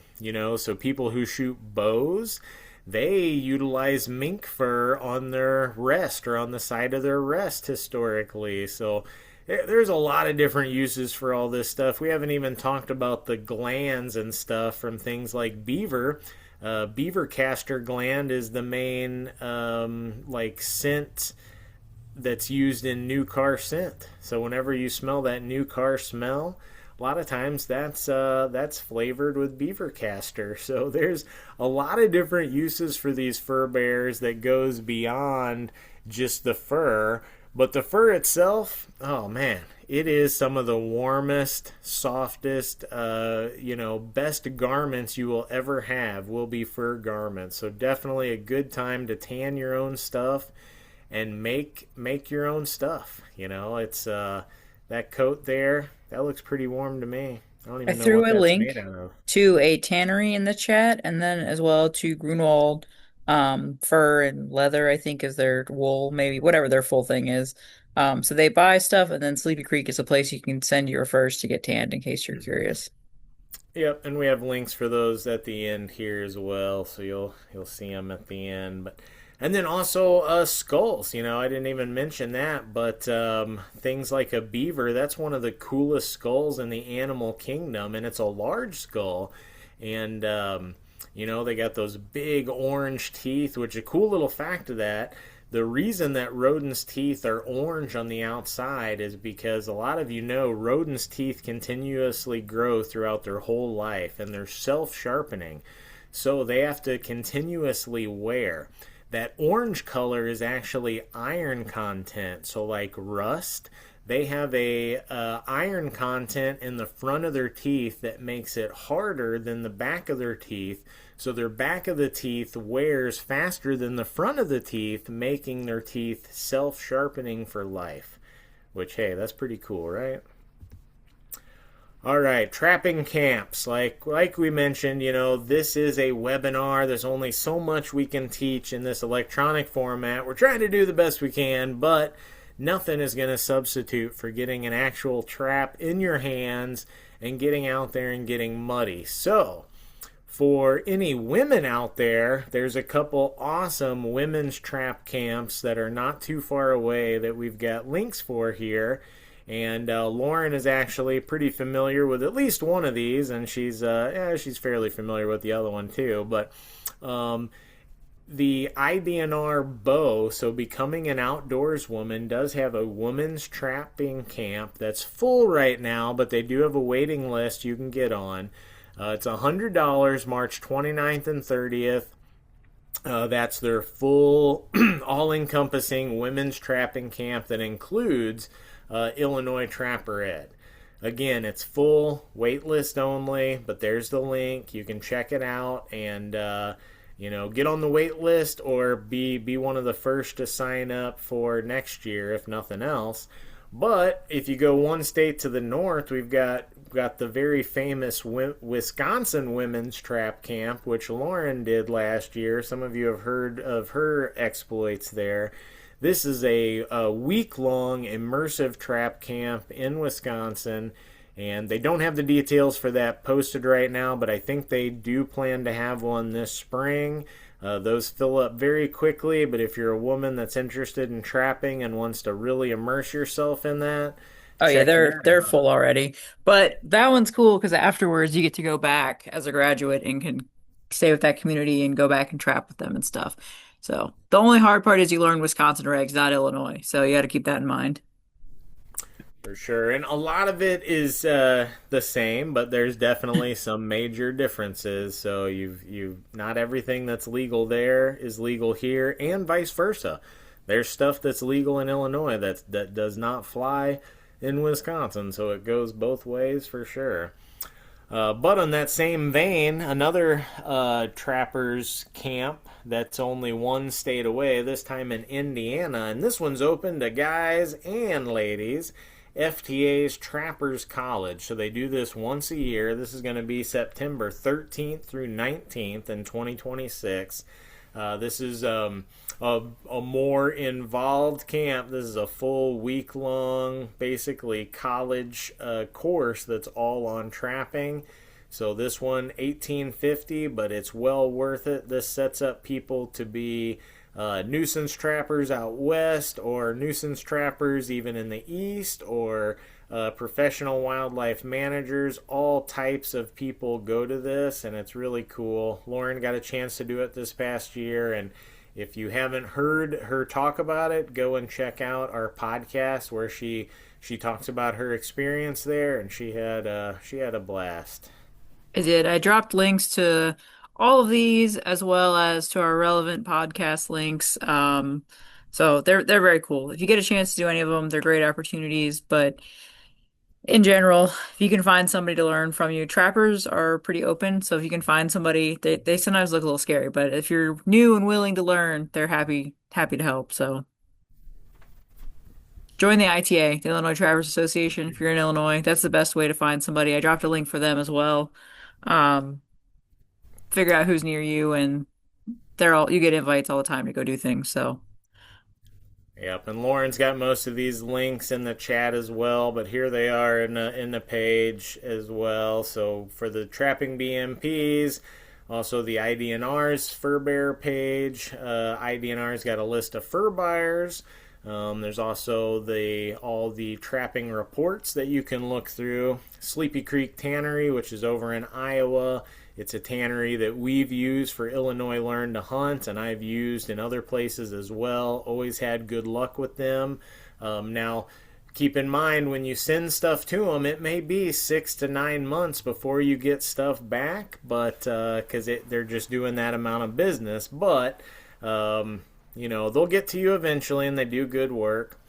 Speaker 1: people who shoot bows, they utilize mink fur on their rest or on the side of their rest historically. So there's a lot of different uses for all this stuff. We haven't even talked about the glands and stuff from things like beaver. Beaver castor gland is the main like scent that's used in new car scent. So whenever you smell that new car smell, a lot of times that's flavored with beaver castor. So there's a lot of different uses for these fur bears that goes beyond just the fur. But the fur itself, oh man, it is some of the warmest, softest, best garments you will ever have will be fur garments. So definitely a good time to tan your own stuff and make your own stuff. It's that coat there. That looks pretty warm to me. I don't
Speaker 2: I
Speaker 1: even know
Speaker 2: threw
Speaker 1: what
Speaker 2: a
Speaker 1: that's made
Speaker 2: link
Speaker 1: out of.
Speaker 2: to a tannery in the chat, and then as well to Grunwald fur and leather, I think is their wool, maybe whatever their full thing is. So they buy stuff, and then Sleepy Creek is a place you can send your furs to get tanned in case you're curious.
Speaker 1: Yep, and we have links for those at the end here as well, so you'll see them at the end. But and then also skulls. You know, I didn't even mention that, but things like a beaver. That's one of the coolest skulls in the animal kingdom, and it's a large skull, and you know they got those big orange teeth, which a cool little fact of that. The reason that rodents' teeth are orange on the outside is because a lot of you know rodents' teeth continuously grow throughout their whole life and they're self sharpening. So they have to continuously wear. That orange color is actually iron content. So, like rust, they have a iron content in the front of their teeth that makes it harder than the back of their teeth, so their back of the teeth wears faster than the front of the teeth, making their teeth self-sharpening for life. Which, hey, that's pretty cool, right? All right, trapping camps. Like we mentioned, you know, this is a webinar. There's only so much we can teach in this electronic format. We're trying to do the best we can, but nothing is going to substitute for getting an actual trap in your hands and getting out there and getting muddy. So, for any women out there, there's a couple awesome women's trap camps that are not too far away that we've got links for here. And Lauren is actually pretty familiar with at least one of these, and she's fairly familiar with the other one too. But um, the IBNR bow, so becoming an outdoors woman, does have a women's trapping camp that's full right now, but they do have a waiting list you can get on. It's $100, March 29th and 30th. That's their full, all encompassing women's trapping camp that includes Illinois Trapper Ed. Again, it's full, wait list only, but there's the link. You can check it out and you know, get on the wait list or be one of the first to sign up for next year, if nothing else. But if you go one state to the north, we've got the very famous Wisconsin Women's Trap Camp, which Lauren did last year. Some of you have heard of her exploits there. This is a week-long immersive trap camp in Wisconsin, and they don't have the details for that posted right now, but I think they do plan to have one this spring. Those fill up very quickly, but if you're a woman that's interested in trapping and wants to really immerse yourself in that,
Speaker 2: Oh yeah,
Speaker 1: check
Speaker 2: they're
Speaker 1: that out.
Speaker 2: full already. But that one's cool because afterwards you get to go back as a graduate and can stay with that community and go back and trap with them and stuff. So the only hard part is you learn Wisconsin regs, not Illinois. So you got to keep that in mind.
Speaker 1: For sure. And a lot of it is the same, but there's definitely some major differences. So you've not everything that's legal there is legal here, and vice versa. There's stuff that's legal in Illinois that does not fly in Wisconsin. So it goes both ways for sure. But on that same vein, another trappers camp that's only one state away, this time in Indiana, and this one's open to guys and ladies. FTA's Trappers College. So they do this once a year. This is going to be September 13th through 19th in 2026. This is a more involved camp. This is a full week long, basically college course that's all on trapping. So this one, 1850, but it's well worth it. This sets up people to be nuisance trappers out west, or nuisance trappers even in the east, or professional wildlife managers. All types of people go to this, and it's really cool. Lauren got a chance to do it this past year, and if you haven't heard her talk about it, go and check out our podcast where she talks about her experience there, and she had a blast.
Speaker 2: I did. I dropped links to all of these as well as to our relevant podcast links. So they're very cool. If you get a chance to do any of them, they're great opportunities. But in general, if you can find somebody to learn from you, trappers are pretty open. So if you can find somebody, they sometimes look a little scary, but if you're new and willing to learn, they're happy to help. So join the ITA, the Illinois Trappers Association, if you're in Illinois. That's the best way to find somebody. I dropped a link for them as well. Um, Figure out who's near you, and you get invites all the time to go do things. So,
Speaker 1: Yep, and Lauren's got most of these links in the chat as well, but here they are in the page as well. So for the trapping BMPs, also the IDNR's fur bearer page. IDNR's got a list of fur buyers. There's also the all the trapping reports that you can look through. Sleepy Creek Tannery, which is over in Iowa. It's a tannery that we've used for Illinois Learn to Hunt, and I've used in other places as well. Always had good luck with them. Now, keep in mind when you send stuff to them, it may be 6 to 9 months before you get stuff back, but because they're just doing that amount of business. But they'll get to you eventually, and they do good work.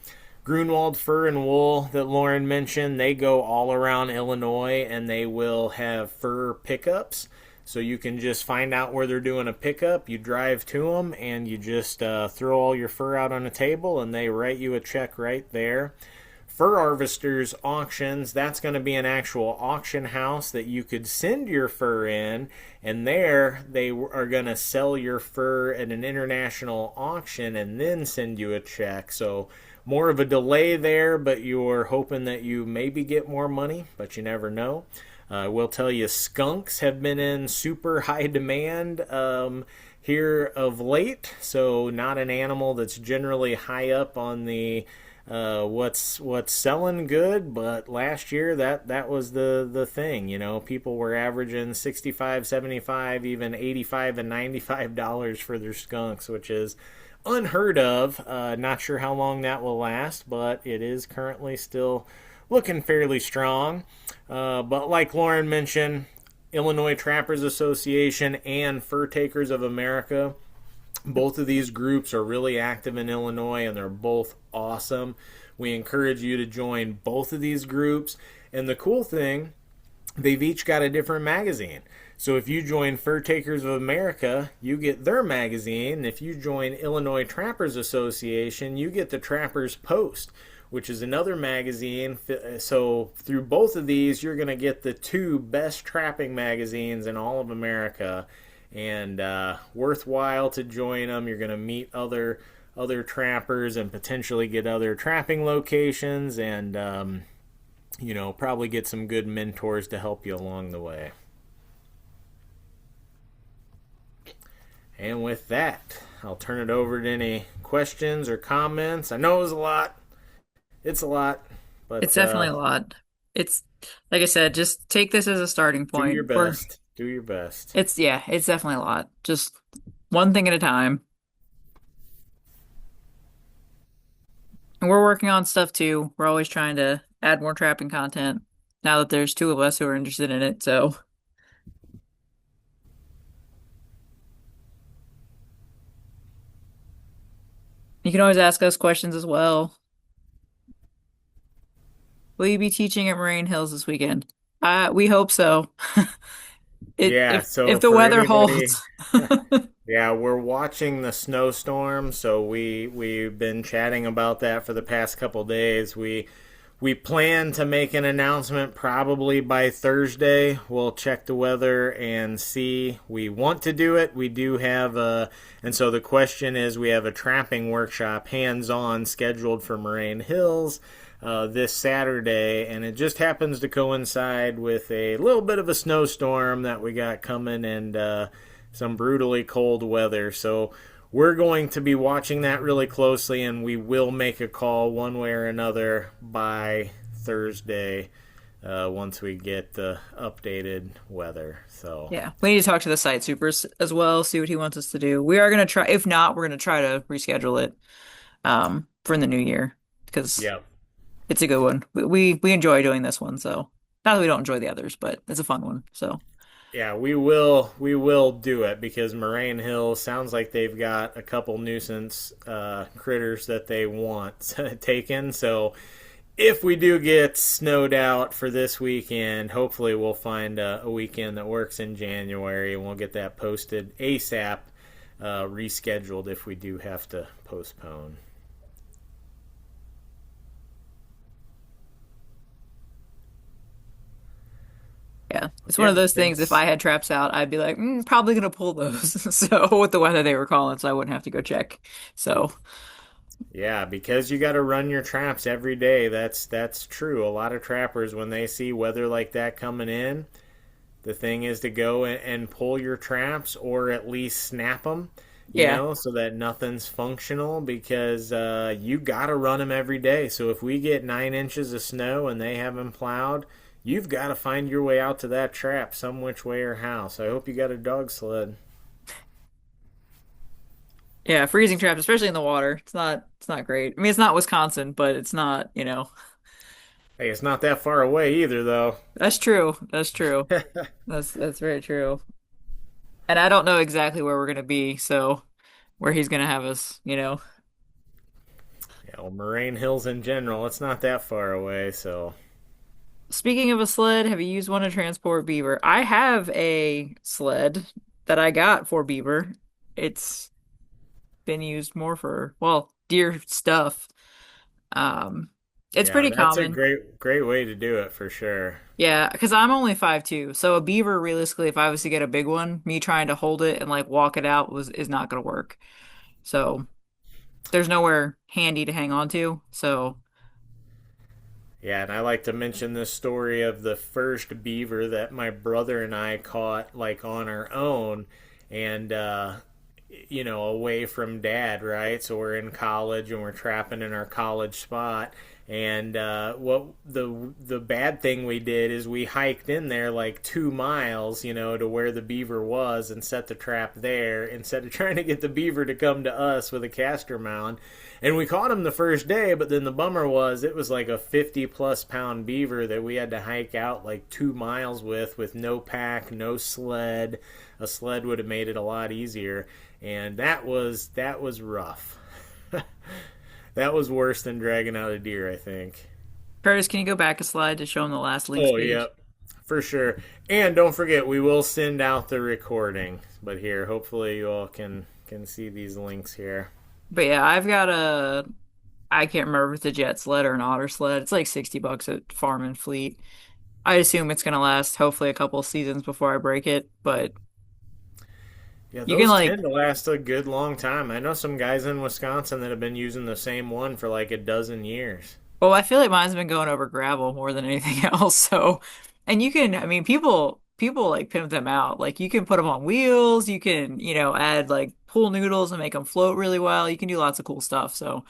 Speaker 1: Grunwald Fur and Wool that Lauren mentioned, they go all around Illinois and they will have fur pickups. So you can just find out where they're doing a pickup. You drive to them and you just throw all your fur out on a table and they write you a check right there. Fur Harvesters Auctions, that's going to be an actual auction house that you could send your fur in, and there they are going to sell your fur at an international auction and then send you a check. So more of a delay there, but you're hoping that you maybe get more money, but you never know. I will tell you, skunks have been in super high demand here of late, so not an animal that's generally high up on the what's selling good, but last year that was the thing. People were averaging 65, 75, even 85 and $95 for their skunks, which is unheard of. Not sure how long that will last, but it is currently still looking fairly strong. But like Lauren mentioned, Illinois Trappers Association and Fur Takers of America, both of these groups are really active in Illinois and they're both awesome. We encourage you to join both of these groups. And the cool thing, they've each got a different magazine. So if you join Fur Takers of America, you get their magazine. If you join Illinois Trappers Association, you get the Trappers Post, which is another magazine. So through both of these, you're going to get the two best trapping magazines in all of America, and worthwhile to join them. You're going to meet other trappers and potentially get other trapping locations, and probably get some good mentors to help you along the way. And with that, I'll turn it over to any questions or comments. I know it was a lot. It's a lot,
Speaker 2: It's
Speaker 1: but
Speaker 2: definitely a lot. It's like I said, just take this as a starting
Speaker 1: do your
Speaker 2: point.
Speaker 1: best. Do your best.
Speaker 2: It's definitely a lot. Just one thing at a time. And we're working on stuff too. We're always trying to add more trapping content now that there's two of us who are interested in it. So you can always ask us questions as well. Will you be teaching at Moraine Hills this weekend? We hope so. It
Speaker 1: Yeah,
Speaker 2: if
Speaker 1: so
Speaker 2: the
Speaker 1: for
Speaker 2: weather
Speaker 1: anybody,
Speaker 2: holds.
Speaker 1: yeah, we're watching the snowstorm, so we've been chatting about that for the past couple days. We plan to make an announcement probably by Thursday. We'll check the weather and see. We want to do it. We do have and so the question is, we have a trapping workshop hands-on scheduled for Moraine Hills this Saturday, and it just happens to coincide with a little bit of a snowstorm that we got coming, and some brutally cold weather. So we're going to be watching that really closely, and we will make a call one way or another by Thursday once we get the updated weather. So
Speaker 2: Yeah, we need to talk to the site supers as well, see what he wants us to do. We are gonna try. If not, we're gonna try to reschedule it for in the new year because
Speaker 1: yeah,
Speaker 2: it's a good one. We enjoy doing this one, so not that we don't enjoy the others, but it's a fun one. So
Speaker 1: yeah, we will do it because Moraine Hill sounds like they've got a couple nuisance critters that they want taken. So if we do get snowed out for this weekend, hopefully we'll find a weekend that works in January, and we'll get that posted ASAP, rescheduled if we do have to postpone.
Speaker 2: yeah, it's one of
Speaker 1: Yeah,
Speaker 2: those things. If
Speaker 1: thanks.
Speaker 2: I had traps out, I'd be like, probably gonna pull those. So with the weather they were calling, so I wouldn't have to go check. So
Speaker 1: Yeah, because you got to run your traps every day. That's true. A lot of trappers, when they see weather like that coming in, the thing is to go and pull your traps or at least snap them,
Speaker 2: Yeah.
Speaker 1: so that nothing's functional because you got to run them every day. So if we get 9 inches of snow and they haven't plowed, you've got to find your way out to that trap some which way or how. So I hope you got a dog sled.
Speaker 2: Yeah, freezing traps, especially in the water. It's not great. I mean, it's not Wisconsin, but it's not.
Speaker 1: Hey, it's not that far away either, though.
Speaker 2: That's true. That's true. That's very true. And I don't know exactly where we're gonna be, so where he's gonna have us.
Speaker 1: Yeah, well, Moraine Hills in general, it's not that far away, so
Speaker 2: Speaking of a sled, have you used one to transport beaver? I have a sled that I got for beaver. It's been used more for, well, deer stuff. Um, it's
Speaker 1: yeah,
Speaker 2: pretty
Speaker 1: that's a
Speaker 2: common.
Speaker 1: great way to do it for sure.
Speaker 2: Yeah, because I'm only 5'2", so a beaver, realistically, if I was to get a big one, me trying to hold it and like walk it out is not gonna work. So there's nowhere handy to hang on to. So
Speaker 1: Yeah, and I like to mention this story of the first beaver that my brother and I caught like on our own and away from dad, right? So we're in college and we're trapping in our college spot. And what the bad thing we did is we hiked in there like 2 miles, to where the beaver was, and set the trap there instead of trying to get the beaver to come to us with a castor mound. And we caught him the first day, but then the bummer was it was like a 50-plus pound beaver that we had to hike out like 2 miles with no pack, no sled. A sled would have made it a lot easier, and that was rough. That was worse than dragging out a deer, I think.
Speaker 2: Curtis, can you go back a slide to show him the last links
Speaker 1: Oh,
Speaker 2: page?
Speaker 1: yeah, for sure. And don't forget, we will send out the recording. But here, hopefully, you all can see these links here.
Speaker 2: But yeah, I've got I can't remember if it's a jet sled or an otter sled. It's like 60 bucks at Farm and Fleet. I assume it's gonna last hopefully a couple of seasons before I break it, but
Speaker 1: Yeah,
Speaker 2: you can
Speaker 1: those
Speaker 2: like,
Speaker 1: tend to last a good long time. I know some guys in Wisconsin that have been using the same one for like a dozen years.
Speaker 2: well, I feel like mine's been going over gravel more than anything else. So, and you can, I mean, people like pimp them out. Like you can put them on wheels, you can add like pool noodles and make them float really well. You can do lots of cool stuff. So,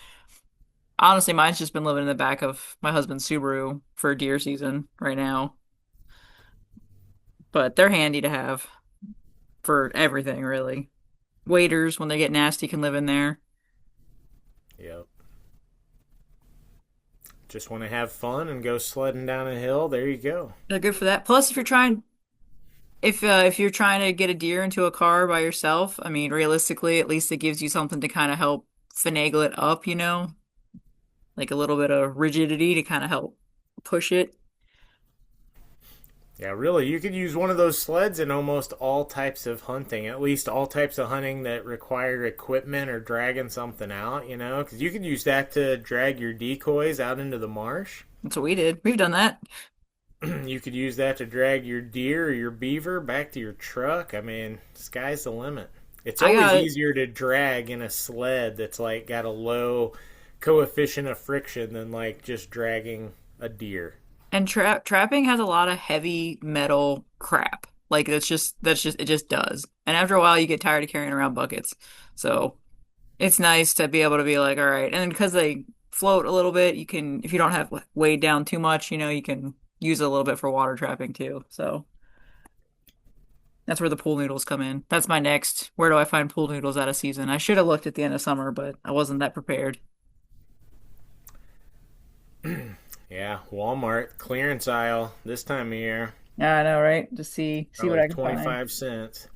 Speaker 2: honestly, mine's just been living in the back of my husband's Subaru for deer season right now. But they're handy to have for everything, really. Waders, when they get nasty, can live in there.
Speaker 1: Yep. Just want to have fun and go sledding down a hill. There you go.
Speaker 2: They're good for that. Plus, if you're trying to get a deer into a car by yourself, I mean, realistically, at least it gives you something to kind of help finagle it up, like a little bit of rigidity to kind of help push it.
Speaker 1: Yeah, really, you could use one of those sleds in almost all types of hunting, at least all types of hunting that require equipment or dragging something out, because you could use that to drag your decoys out into the marsh.
Speaker 2: That's what we did. We've done that.
Speaker 1: You could use that to drag your deer or your beaver back to your truck. I mean, sky's the limit. It's
Speaker 2: I
Speaker 1: always
Speaker 2: got
Speaker 1: easier to drag in a sled that's like got a low coefficient of friction than like just dragging a deer.
Speaker 2: and trapping has a lot of heavy metal crap. Like that's just it just does. And after a while, you get tired of carrying around buckets. So it's nice to be able to be like, all right. And because they float a little bit, you can, if you don't have weighed down too much, you can use it a little bit for water trapping too. So that's where the pool noodles come in. That's my next. Where do I find pool noodles out of season? I should have looked at the end of summer, but I wasn't that prepared.
Speaker 1: Yeah, Walmart clearance aisle this time of year,
Speaker 2: Yeah, I know, right? Just see what
Speaker 1: probably
Speaker 2: I can find.
Speaker 1: 25 cents.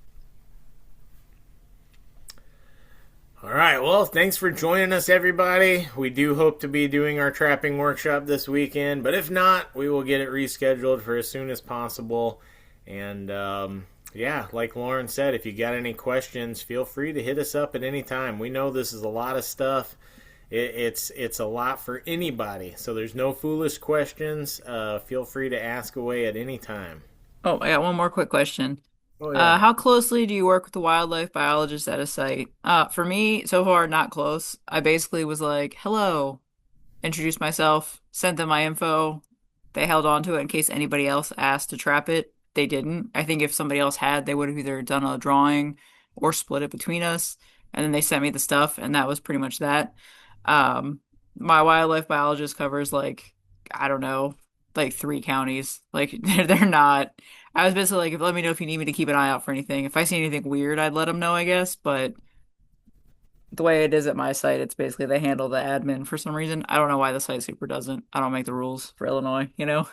Speaker 1: All right, well, thanks for joining us, everybody. We do hope to be doing our trapping workshop this weekend, but if not, we will get it rescheduled for as soon as possible. And yeah, like Lauren said, if you got any questions, feel free to hit us up at any time. We know this is a lot of stuff. It's a lot for anybody, so there's no foolish questions. Feel free to ask away at any time.
Speaker 2: Oh, I got one more quick question.
Speaker 1: Oh yeah.
Speaker 2: How closely do you work with the wildlife biologist at a site? For me, so far, not close. I basically was like, hello, introduced myself, sent them my info. They held on to it in case anybody else asked to trap it. They didn't. I think if somebody else had, they would have either done a drawing or split it between us. And then they sent me the stuff, and that was pretty much that. Um, my wildlife biologist covers like, I don't know, like 3 counties. Like they're not. I was basically like, let me know if you need me to keep an eye out for anything. If I see anything weird, I'd let them know, I guess. But the way it is at my site, it's basically they handle the admin for some reason. I don't know why the site super doesn't. I don't make the rules for Illinois, you know?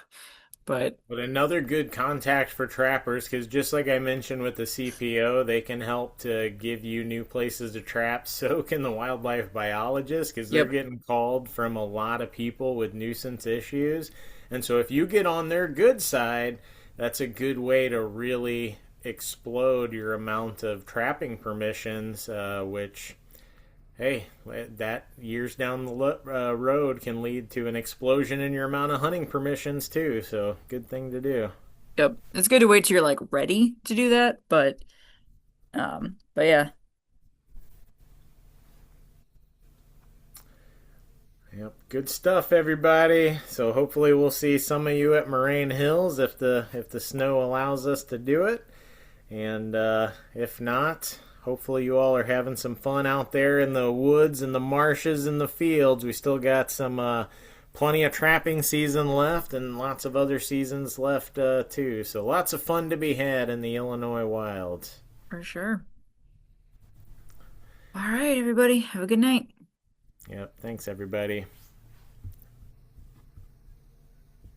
Speaker 2: But
Speaker 1: But another good contact for trappers, because just like I mentioned with the CPO, they can help to give you new places to trap. So can the wildlife biologists, because they're
Speaker 2: yep,
Speaker 1: getting called from a lot of people with nuisance issues. And so if you get on their good side, that's a good way to really explode your amount of trapping permissions, which hey, that years down the road can lead to an explosion in your amount of hunting permissions too. So good thing to do.
Speaker 2: yep. It's good to wait till you're like ready to do that, but yeah,
Speaker 1: Yep, good stuff, everybody. So hopefully we'll see some of you at Moraine Hills if the snow allows us to do it, and if not, hopefully you all are having some fun out there in the woods and the marshes and the fields. We still got some plenty of trapping season left and lots of other seasons left too. So lots of fun to be had in the Illinois wilds.
Speaker 2: for sure. All right, everybody, have a good night.
Speaker 1: Yep, thanks everybody.